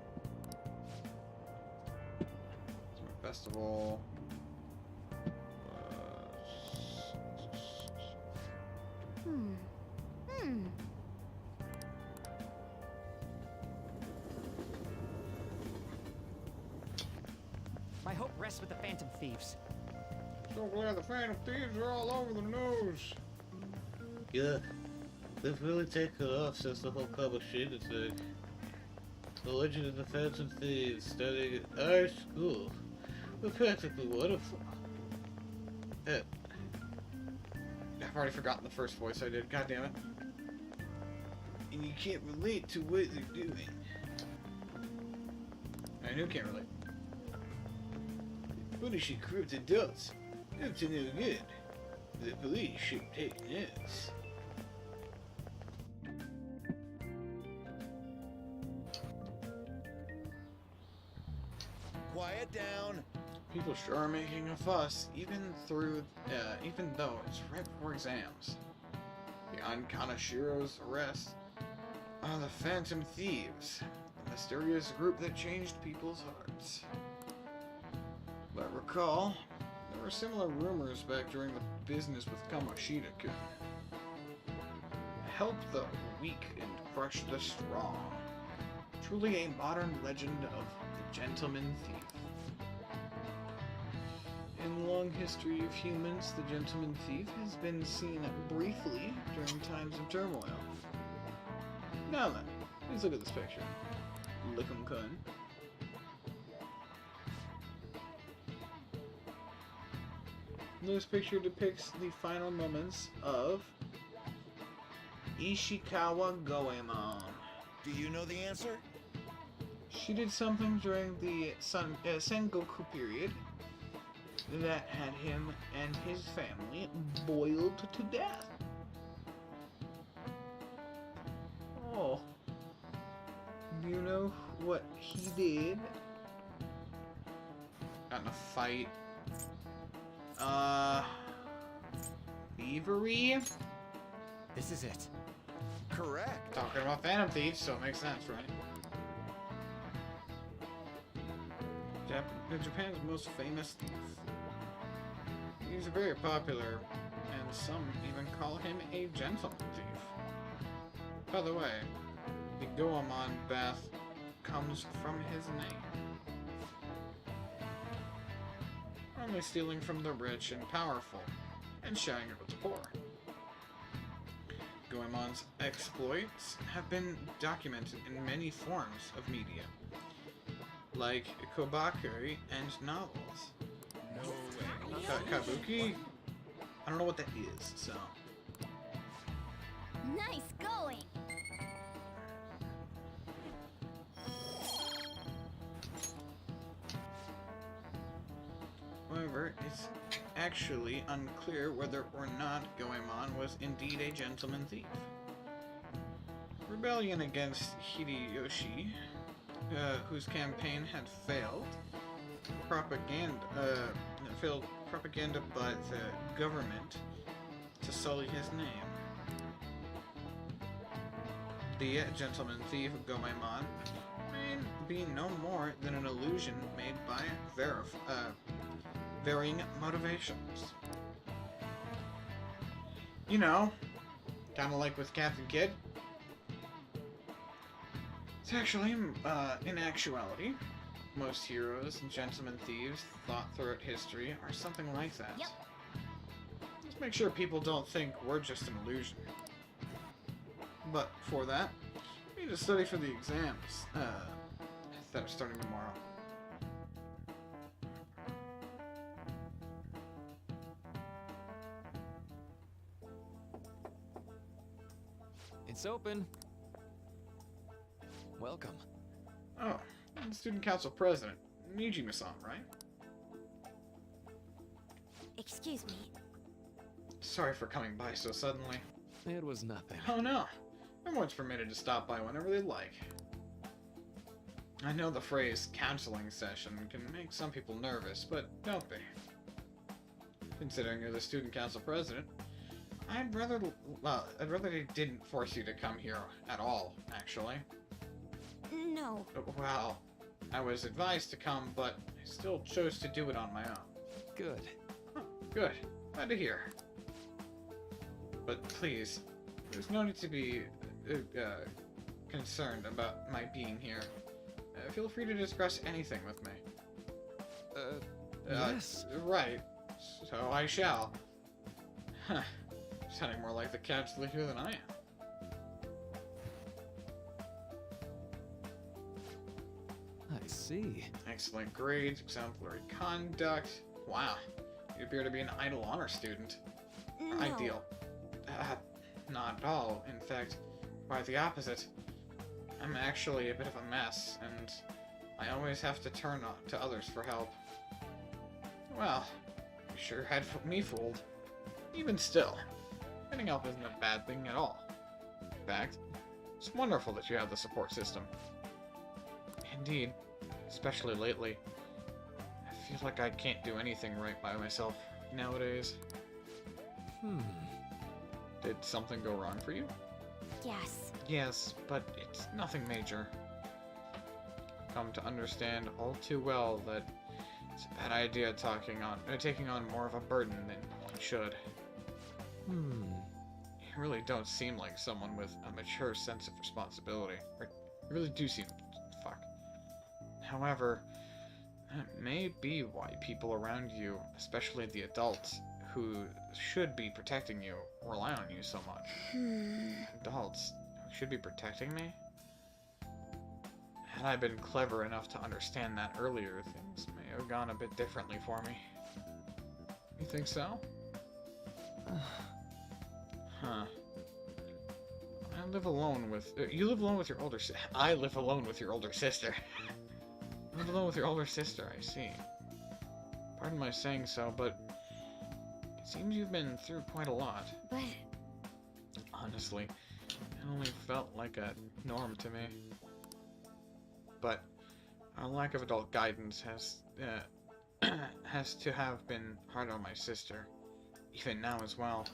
[SPEAKER 1] Festival.
[SPEAKER 21] My hope rests with the Phantom Thieves.
[SPEAKER 1] So glad the Phantom Thieves are all over the news.
[SPEAKER 22] Yeah, they've really taken off since the whole Kamoshida thing. The Legend of the Phantom Thieves starting at our school. We're practically wonderful.
[SPEAKER 1] I've already forgotten the first voice I did. God damn it. And you can't relate to what they're doing. I knew can't relate. Punishing corrupt adults. Up to no good. The police should take notes.
[SPEAKER 20] Quiet down.
[SPEAKER 1] People sure are making a fuss, even though it's right before exams. Beyond Kanashiro's arrest are the Phantom Thieves, the mysterious group that changed people's hearts. But recall, there were similar rumors back during the business with Kamoshida-kun. Help the weak and crush the strong. Truly a modern legend of the Gentleman Thief. In the long history of humans, the Gentleman Thief has been seen briefly during times of turmoil. Now then, please look at this picture. Lickum-kun. This picture depicts the final moments of Ishikawa Goemon.
[SPEAKER 20] Do you know the answer?
[SPEAKER 1] She did something during the Sengoku period that had him and his family boiled to death. Oh. Do you know what he did? Got in a fight. Thievery?
[SPEAKER 21] This is it.
[SPEAKER 20] Correct.
[SPEAKER 1] Talking about Phantom Thieves, so it makes sense, right? Japan's most famous thief. He's very popular, and some even call him a gentleman thief. By the way, the Goemon bath comes from his name. Only stealing from the rich and powerful, and sharing it with the poor. Goemon's exploits have been documented in many forms of media, like Kobakuri and novels.
[SPEAKER 20] No way.
[SPEAKER 1] Kabuki? I don't know what that is, so...
[SPEAKER 17] Nice going!
[SPEAKER 1] However, it's actually unclear whether or not Goemon was indeed a gentleman thief. Rebellion against Hideyoshi, whose campaign had failed propaganda by the government to sully his name. The gentleman thief Goemon may be no more than an illusion made by varying motivations. You know, kind of like with Captain Kidd. It's actually, in actuality, most heroes and gentleman thieves thought throughout history are something like that.
[SPEAKER 17] Yep.
[SPEAKER 1] Just make sure people don't think we're just an illusion. But for that, we need to study for the exams that are starting tomorrow.
[SPEAKER 7] It's open. Welcome.
[SPEAKER 1] Oh, I'm the student council president, Nijima-san, right?
[SPEAKER 3] Excuse me.
[SPEAKER 1] Sorry for coming by so suddenly.
[SPEAKER 7] It was nothing.
[SPEAKER 1] Oh no, everyone's permitted to stop by whenever they like. I know the phrase counseling session can make some people nervous, but don't be. Considering you're the student council president, I'd rather they didn't force you to come here at all, actually.
[SPEAKER 3] No.
[SPEAKER 1] Well, I was advised to come, but I still chose to do it on my own.
[SPEAKER 7] Good.
[SPEAKER 1] Huh, good. Glad to hear. But please, there's no need to be concerned about my being here. Feel free to discuss anything with me.
[SPEAKER 7] Yes.
[SPEAKER 1] Right. So I shall. Huh. Sounding more like the counselor here than I am.
[SPEAKER 7] I see.
[SPEAKER 1] Excellent grades, exemplary conduct. Wow. You appear to be an idle honor student.
[SPEAKER 3] No.
[SPEAKER 1] Ideal. Not at all. In fact, quite the opposite. I'm actually a bit of a mess, and I always have to turn to others for help. Well, you sure had me fooled. Even still, getting help isn't a bad thing at all. In fact, it's wonderful that you have the support system. Indeed, especially lately. I feel like I can't do anything right by myself nowadays. Did something go wrong for you?
[SPEAKER 3] Yes.
[SPEAKER 1] Yes, but it's nothing major. Come to understand all too well that it's a bad idea taking on more of a burden than one should. You really don't seem like someone with a mature sense of responsibility. Or, you really do seem... fuck. However, that may be why people around you, especially the adults, who should be protecting you, rely on you so much. Adults who should be protecting me? Had I been clever enough to understand that earlier, things may have gone a bit differently for me. You think so? Huh. I live alone with... you live alone with your older sister. I live alone with your older sister. You live alone with your older sister, I see. Pardon my saying so, but... it seems you've been through quite a lot.
[SPEAKER 3] But...
[SPEAKER 1] honestly, it only felt like a norm to me. But our lack of adult guidance has to have been hard on my sister, even now as well.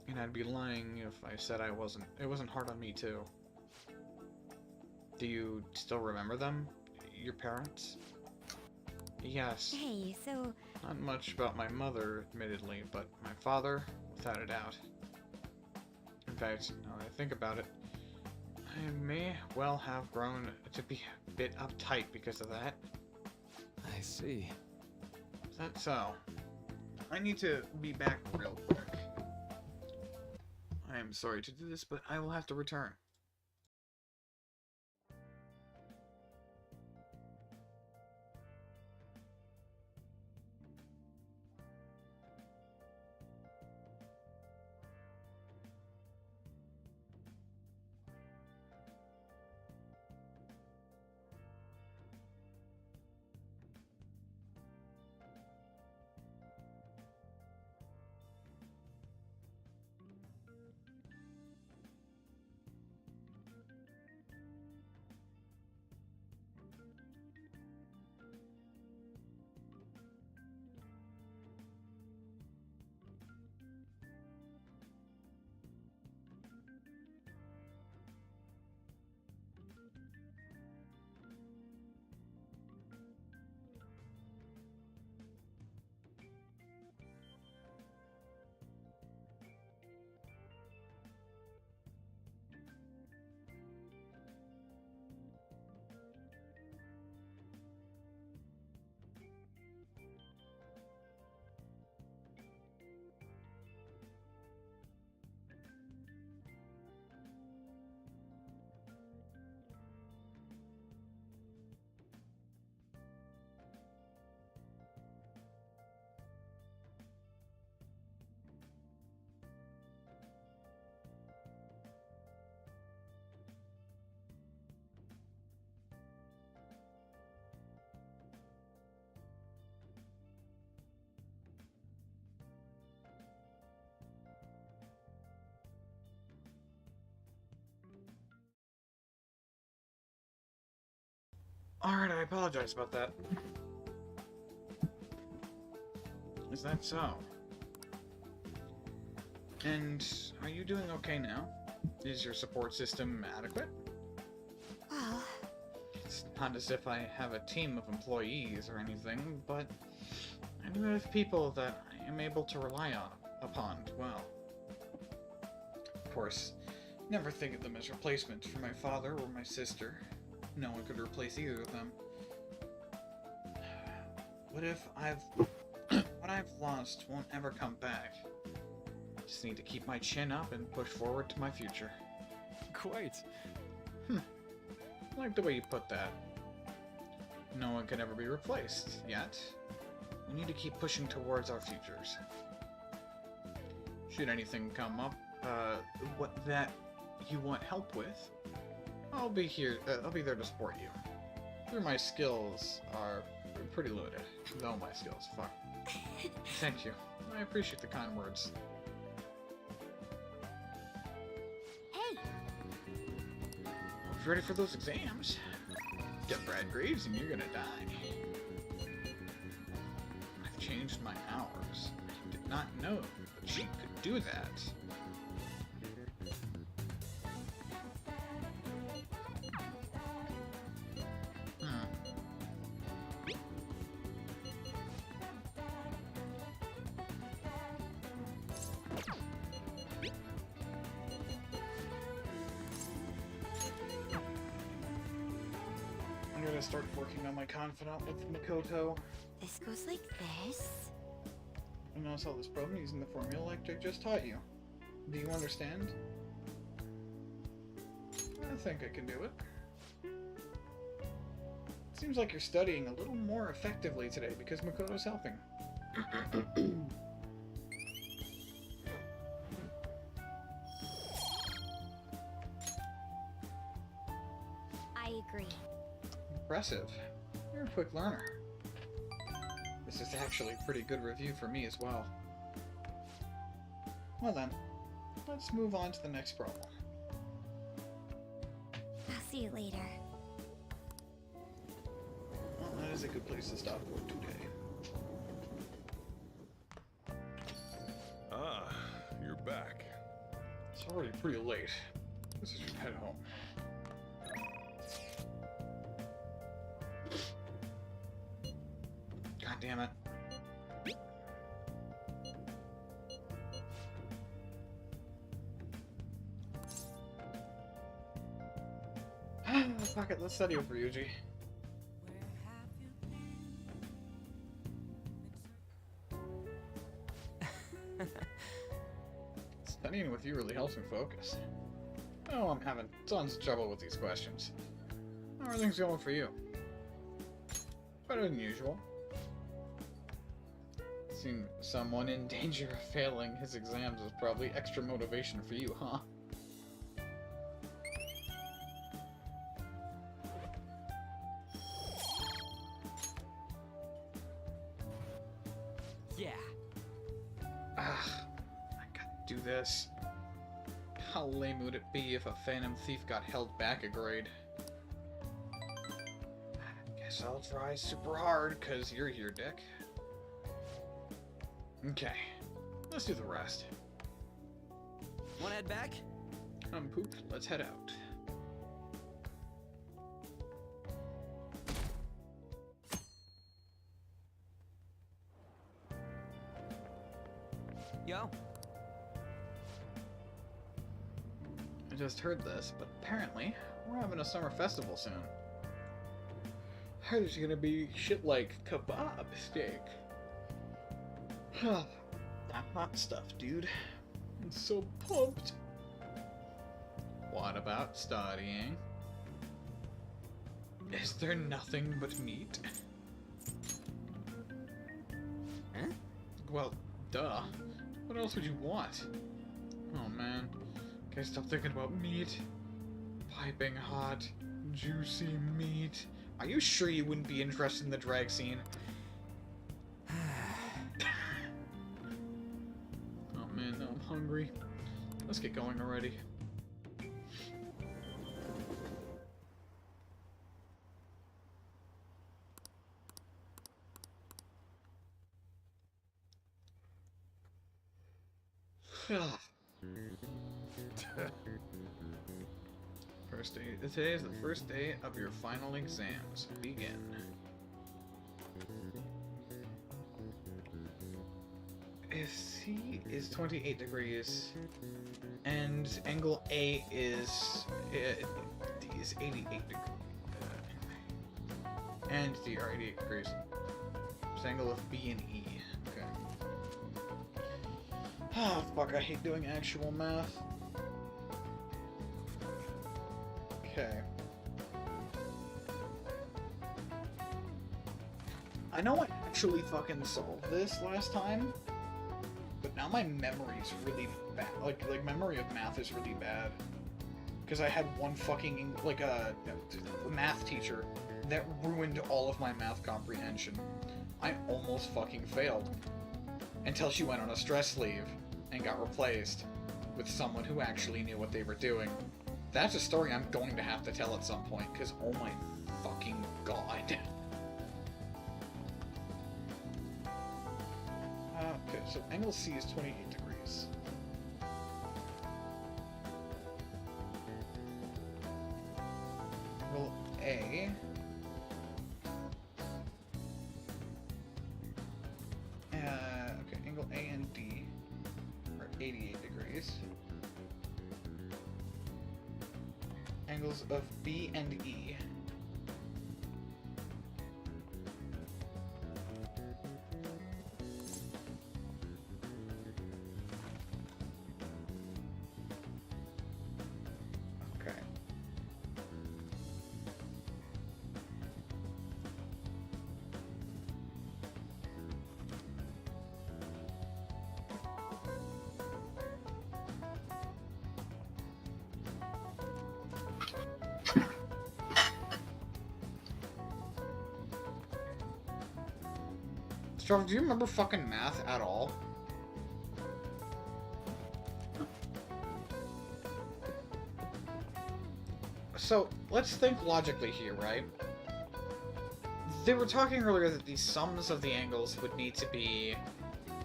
[SPEAKER 1] And I'd be lying if I said it wasn't hard on me too. Do you still remember them? Your parents? Yes.
[SPEAKER 3] Hey, so...
[SPEAKER 1] Not much about my mother, admittedly, but my father, without a doubt. In fact, now that I think about it, I may well have grown to be a bit uptight because of that.
[SPEAKER 7] I see.
[SPEAKER 1] Is that so? I need to be back real quick. I am sorry to do this, but I will have to return. Alright, I apologize about that. Is that so? And are you doing okay now? Is your support system adequate?
[SPEAKER 3] Well,
[SPEAKER 1] It's not as if I have a team of employees or anything, but I do have people that I am able to rely upon, well. Of course, never think of them as replacements for my father or my sister. No one could replace either of them. What if what I've lost won't ever come back? Just need to keep my chin up and push forward to my future.
[SPEAKER 2] Quite.
[SPEAKER 1] I like the way you put that. No one can ever be replaced, yet. We need to keep pushing towards our futures. Should anything come up, that you want help with, I'll be here, I'll be there to support you. Sure, my skills are pretty limited. No, my skills, fuck. Thank you. I appreciate the kind words.
[SPEAKER 3] hey,
[SPEAKER 1] Ready for those exams? Get bad grades and you're gonna die. I've changed my hours. I did not know the cheat could do that. I'm gonna start working on my confidant with Makoto.
[SPEAKER 3] this goes like this.
[SPEAKER 1] I'm gonna solve this problem using the formula like I just taught you. Do you understand? I think I can do it. Seems like you're studying a little more effectively today because Makoto's helping.
[SPEAKER 3] I agree.
[SPEAKER 1] Impressive. You're a quick learner. This is actually a pretty good review for me as well. Well then, let's move on to the next problem.
[SPEAKER 3] I'll see you later.
[SPEAKER 1] Well, that is a good place to stop for today.
[SPEAKER 10] Ah, you're back.
[SPEAKER 1] It's already pretty late. This is your head home. God damn it. Fuck it, let's study over Yuji. Studying with you really helps me focus. Oh, I'm having tons of trouble with these questions. How are things going for you? Better than usual. Seeing someone in danger of failing his exams is probably extra motivation for you, huh?
[SPEAKER 4] Yeah.
[SPEAKER 1] I gotta do this. How lame would it be if a Phantom Thief got held back a grade? Guess I'll try super hard, cause you're here, Dick. Okay, let's do the rest.
[SPEAKER 4] Wanna head back?
[SPEAKER 1] I'm pooped, let's head out.
[SPEAKER 4] Yo.
[SPEAKER 1] I just heard this, but apparently we're having a summer festival soon. There's gonna be shit like kebab steak. That hot stuff, dude. I'm so pumped. What about studying? Is there nothing but meat?
[SPEAKER 4] Huh?
[SPEAKER 1] Well, duh. What else would you want? Oh man, can't stop thinking about meat. Piping hot, juicy meat. Are you sure you wouldn't be interested in the drag scene? Oh man, now I'm hungry. Let's get going already. First day. Today is the first day of your final exams. Begin. If C is 28 degrees and angle A is D is 88 degrees and D are 88 degrees. It's angle of B and E. Okay. Oh fuck! I hate doing actual math. Okay. I know I actually fucking solved this last time, but now my memory's really bad. Like memory of math is really bad. Because I had one fucking, like, a math teacher that ruined all of my math comprehension. I almost fucking failed. Until she went on a stress leave and got replaced with someone who actually knew what they were doing. That's a story I'm going to have to tell at some point, because oh my fucking god. Okay, so angle C is 28 degrees. Angle A... okay, angle A and D are 88 degrees. Angles of B and E. Okay. Trevor, do you remember fucking math at all? So, let's think logically here, right? They were talking earlier that the sums of the angles would need to be,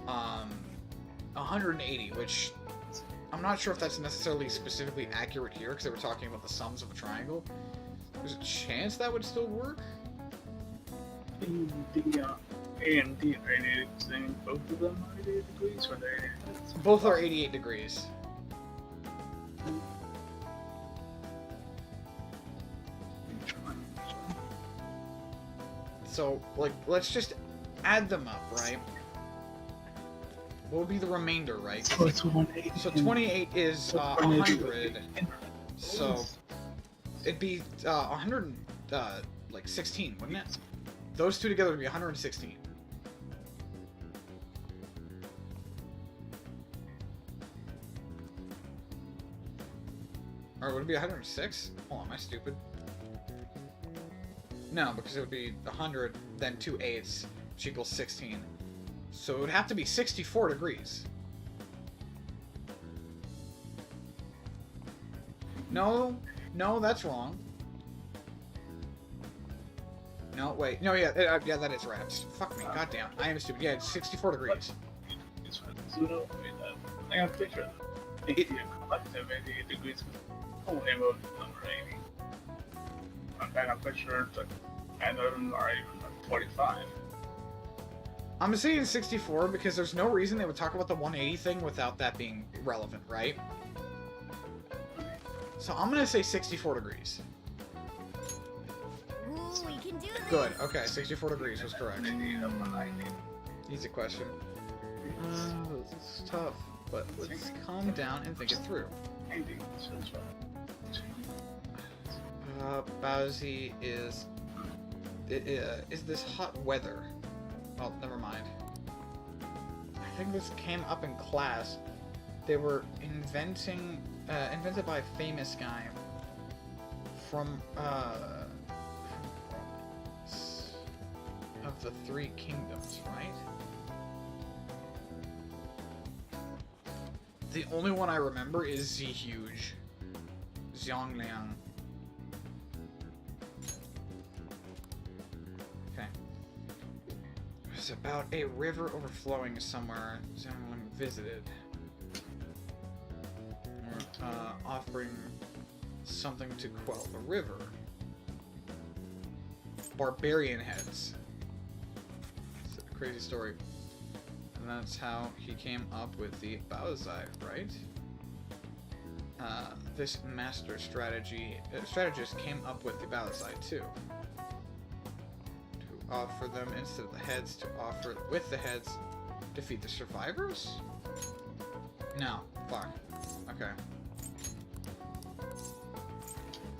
[SPEAKER 1] 180, which I'm not sure if that's necessarily specifically accurate here, because they were talking about the sums of a triangle. There's a chance that would still work?
[SPEAKER 5] A and D are 88 degrees. Both of them are 88 degrees, or they're 88 degrees?
[SPEAKER 1] Both are 88 degrees. So, like, let's just add them up, right? What would be the remainder, right?
[SPEAKER 5] So it's 180.
[SPEAKER 1] So 28 is 100. So it'd be 116, wouldn't it? Those two together would be 116. Or would it be 106? Hold on, am I stupid? No, because it would be 100, then 2 8s, which equals 16. So it would have to be 64 degrees. No, that's wrong. No, wait. No, yeah, yeah, that is right. Fuck me, goddamn. I am stupid. Yeah, it's 64 degrees.
[SPEAKER 5] I got a picture of it. Collective 88 degrees. Only about number 80. I got a picture to and them are even 45.
[SPEAKER 1] I'm saying 64 because there's no reason they would talk about the 180 thing without that being relevant, right? So I'm gonna say 64 degrees.
[SPEAKER 17] Ooh, we can do this.
[SPEAKER 1] Good, okay, 64 degrees was correct. Easy question. This is tough, but let's calm down and think it through. Bowsy is this hot weather? Oh, never mind. I think this came up in class. They were invented by a famous guy from of the Three Kingdoms, right? The only one I remember is Zhuge. Zhongliang. Okay. It's about a river overflowing somewhere Zhongliang visited. offering something to quell the river. Barbarian heads. It's a crazy story. And that's how he came up with the Baozai, right? This master strategist came up with the Baozai too. To offer them instead of the heads, to offer with the heads, defeat the survivors? No, fuck. Okay.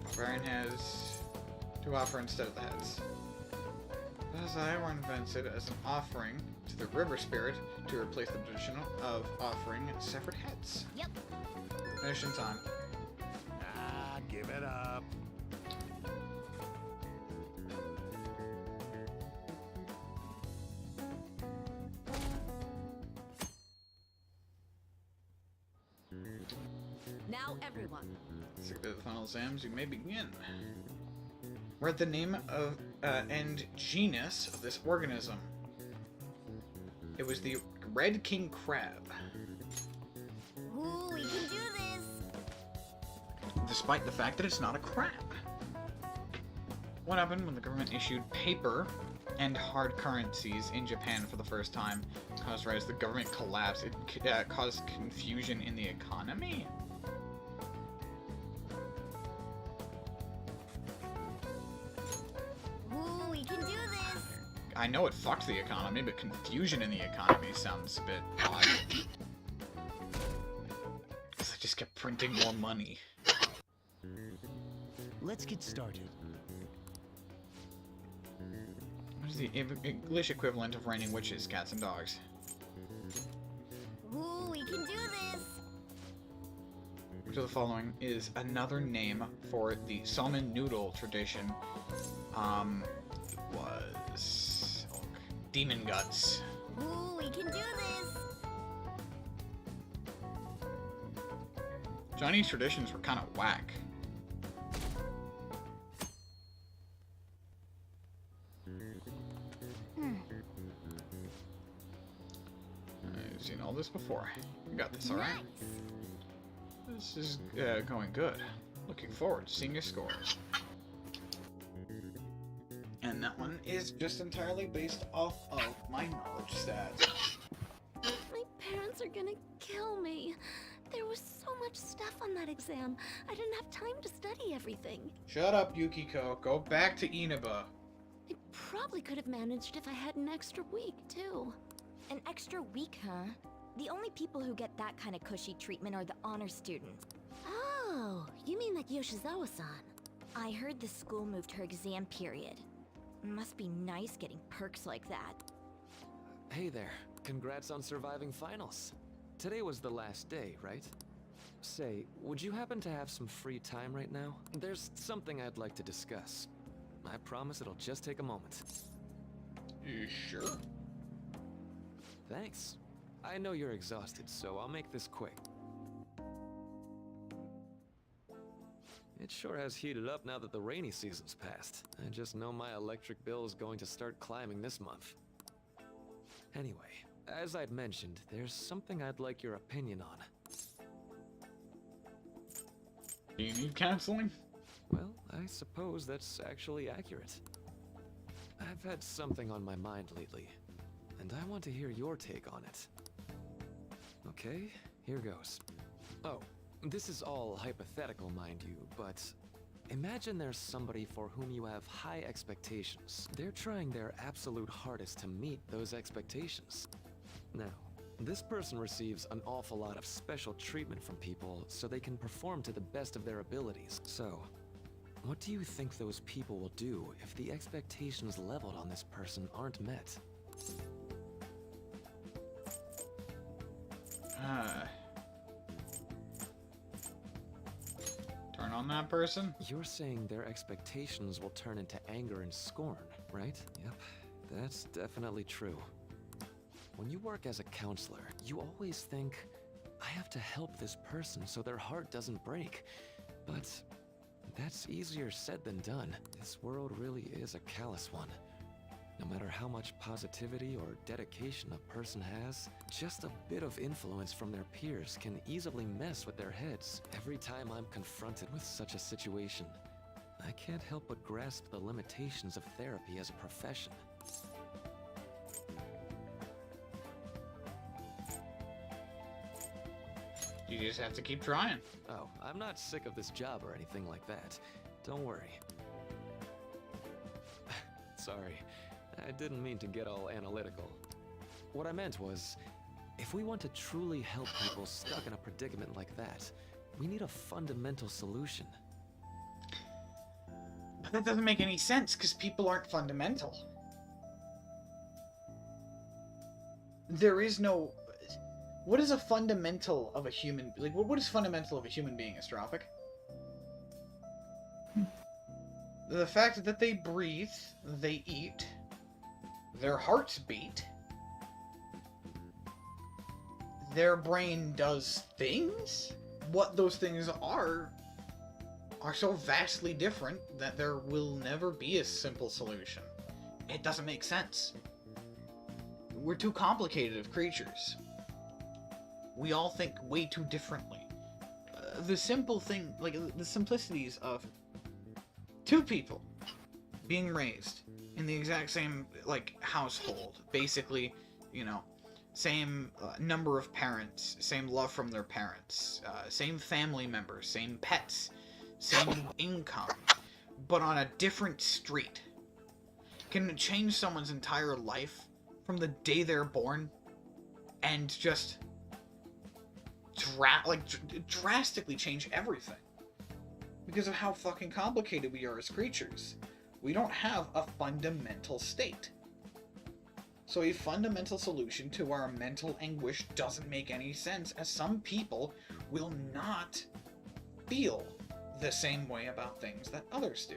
[SPEAKER 1] Barbarian heads to offer instead of the heads. Baozai were invented as an offering to the river spirit to replace the tradition of offering severed heads.
[SPEAKER 15] Yep.
[SPEAKER 1] Mission time.
[SPEAKER 10] Ah, give it up.
[SPEAKER 6] Now everyone.
[SPEAKER 1] Secret of the final exams, you may begin. Write the name of and genus of this organism. It was the red king crab.
[SPEAKER 15] Ooh, we can do this.
[SPEAKER 1] Despite the fact that it's not a crab. What happened when the government issued paper and hard currencies in Japan for the first time? Caused rise the government collapse. It caused confusion in the economy.
[SPEAKER 15] Ooh, we can do this.
[SPEAKER 1] I know it fucked the economy, but confusion in the economy sounds a bit odd. Because I just kept printing more money.
[SPEAKER 18] Let's get started.
[SPEAKER 1] What is the English equivalent of raining witches, cats, and dogs?
[SPEAKER 15] Ooh, we can do this.
[SPEAKER 1] Which of the following is another name for the salmon noodle tradition? Was demon guts.
[SPEAKER 15] Ooh, we can do this.
[SPEAKER 1] Chinese traditions were kind of whack. I've seen all this before. You got this, alright? This is going good. Looking forward to seeing your scores. And that one is just entirely based off of my knowledge stats.
[SPEAKER 9] My parents are gonna kill me. There was so much stuff on that exam. I didn't have time to study everything.
[SPEAKER 1] Shut up, Yukiko. Go back to Inaba.
[SPEAKER 9] I probably could have managed if I had an extra week, too.
[SPEAKER 3] An extra week, huh? The only people who get that kind of cushy treatment are the honor students.
[SPEAKER 9] Oh, you mean like Yoshizawa-san?
[SPEAKER 3] I heard the school moved her exam period. Must be nice getting perks like that.
[SPEAKER 7] Hey there. Congrats on surviving finals. Today was the last day, right? Say, would you happen to have some free time right now? There's something I'd like to discuss. I promise it'll just take a moment.
[SPEAKER 1] You sure?
[SPEAKER 7] Thanks. I know you're exhausted, so I'll make this quick. It sure has heated up now that the rainy season's passed. I just know my electric bill is going to start climbing this month. Anyway, as I'd mentioned, there's something I'd like your opinion on.
[SPEAKER 1] Do you need counseling?
[SPEAKER 7] Well, I suppose that's actually accurate. I've had something on my mind lately, and I want to hear your take on it. Okay, here goes. Oh, this is all hypothetical, mind you, but imagine there's somebody for whom you have high expectations. They're trying their absolute hardest to meet those expectations. Now, this person receives an awful lot of special treatment from people so they can perform to the best of their abilities. So, what do you think those people will do if the expectations leveled on this person aren't met?
[SPEAKER 1] Turn on that person?
[SPEAKER 7] You're saying their expectations will turn into anger and scorn, right? Yep, that's definitely true. When you work as a counselor, you always think, I have to help this person so their heart doesn't break. But that's easier said than done. This world really is a callous one. No matter how much positivity or dedication a person has, just a bit of influence from their peers can easily mess with their heads. Every time I'm confronted with such a situation, I can't help but grasp the limitations of therapy as a profession.
[SPEAKER 1] You just have to keep trying.
[SPEAKER 7] Oh, I'm not sick of this job or anything like that. Don't worry. Sorry, I didn't mean to get all analytical. What I meant was, if we want to truly help people stuck in a predicament like that, we need a fundamental solution.
[SPEAKER 1] But that doesn't make any sense, because people aren't fundamental. There is no... What is a fundamental of a human... Like, what is fundamental of a human being, Astrophic? The fact that they breathe, they eat, their hearts beat, their brain does things? What those things are so vastly different that there will never be a simple solution. It doesn't make sense. We're too complicated of creatures. We all think way too differently. The simple thing, like the simplicities of two people being raised in the exact same, like, household. Basically, you know, same number of parents, same love from their parents, same family members, same pets, same income, but on a different street. Can change someone's entire life from the day they're born and just drastically change everything. Because of how fucking complicated we are as creatures. We don't have a fundamental state. So a fundamental solution to our mental anguish doesn't make any sense, as some people will not feel the same way about things that others do.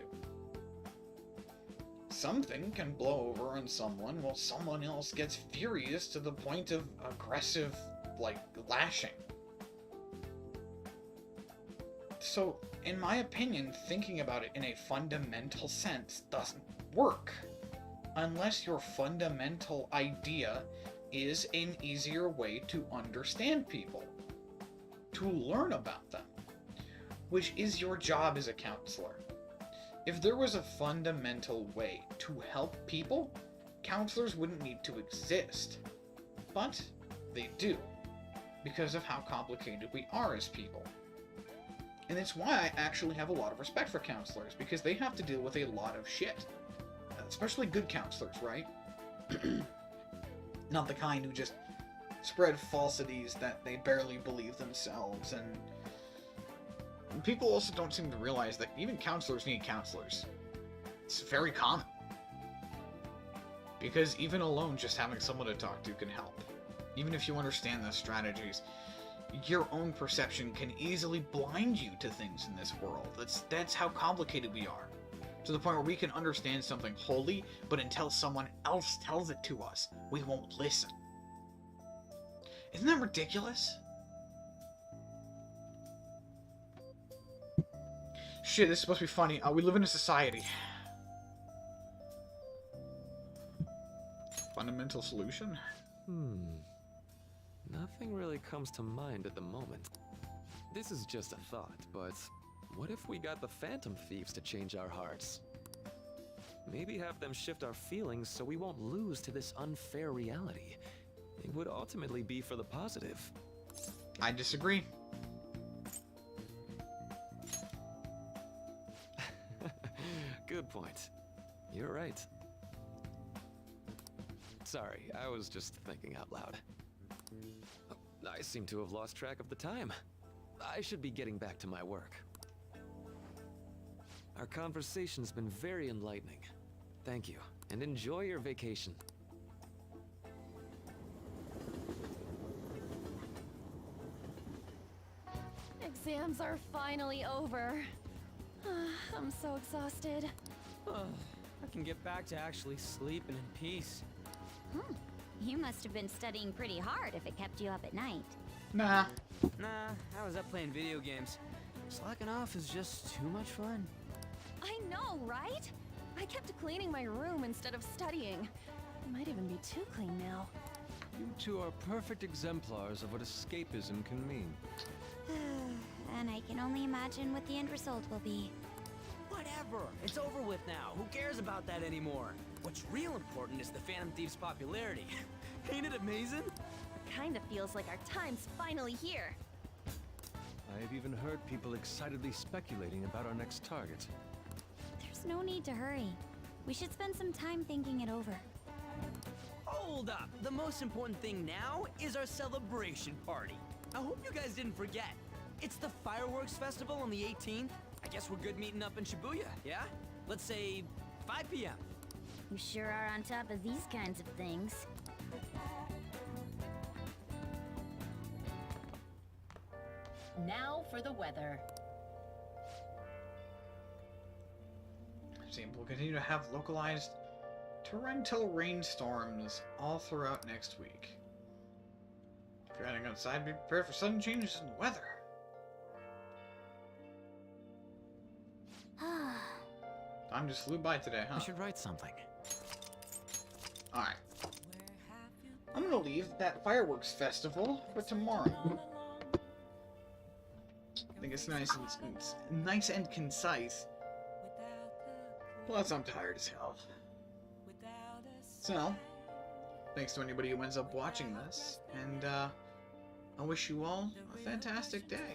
[SPEAKER 1] Something can blow over on someone while someone else gets furious to the point of aggressive, like, lashing. So, in my opinion, thinking about it in a fundamental sense doesn't work. Unless your fundamental idea is an easier way to understand people. To learn about them. Which is your job as a counselor. If there was a fundamental way to help people, counselors wouldn't need to exist. But they do. Because of how complicated we are as people. And it's why I actually have a lot of respect for counselors, because they have to deal with a lot of shit. Especially good counselors, right? Not the kind who just spread falsities that they barely believe themselves, and people also don't seem to realize that even counselors need counselors. It's very common. Because even alone, just having someone to talk to can help. Even if you understand the strategies, your own perception can easily blind you to things in this world. That's how complicated we are. To the point where we can understand something wholly, but until someone else tells it to us, we won't listen. Isn't that ridiculous? Shit, this is supposed to be funny. We live in a society. Fundamental solution?
[SPEAKER 7] Nothing really comes to mind at the moment. This is just a thought, but what if we got the Phantom Thieves to change our hearts? Maybe have them shift our feelings so we won't lose to this unfair reality. It would ultimately be for the positive.
[SPEAKER 1] I disagree.
[SPEAKER 7] Good point. You're right. Sorry, I was just thinking out loud. I seem to have lost track of the time. I should be getting back to my work. Our conversation's been very enlightening. Thank you, and enjoy your vacation.
[SPEAKER 9] Exams are finally over. I'm so exhausted.
[SPEAKER 21] I can get back to actually sleeping in peace.
[SPEAKER 3] You must have been studying pretty hard if it kept you up at night.
[SPEAKER 1] Nah.
[SPEAKER 21] Nah, I was up playing video games. Slacking off is just too much fun.
[SPEAKER 9] I know, right? I kept cleaning my room instead of studying. It might even be too clean now.
[SPEAKER 7] You two are perfect exemplars of what escapism can mean.
[SPEAKER 3] And I can only imagine what the end result will be.
[SPEAKER 4] Whatever. It's over with now. Who cares about that anymore? What's real important is the Phantom Thieves' popularity. Ain't it amazing?
[SPEAKER 9] It kinda feels like our time's finally here.
[SPEAKER 7] I've even heard people excitedly speculating about our next target.
[SPEAKER 3] There's no need to hurry. We should spend some time thinking it over.
[SPEAKER 4] Hold up. The most important thing now is our celebration party. I hope you guys didn't forget. It's the fireworks festival on the 18th. I guess we're good meeting up in Shibuya, yeah? Let's say 5 p.m.
[SPEAKER 17] You sure are on top of these kinds of things.
[SPEAKER 2] Now for the weather.
[SPEAKER 1] Seems we'll continue to have localized torrential rainstorms all throughout next week. If you're heading outside, be prepared for sudden changes in weather. Time just flew by today, huh?
[SPEAKER 7] We should write something.
[SPEAKER 1] Alright. I'm gonna leave that fireworks festival for tomorrow. I think it's nice and concise. Plus, I'm tired as hell. So, thanks to anybody who ends up watching this, and I wish you all a fantastic day.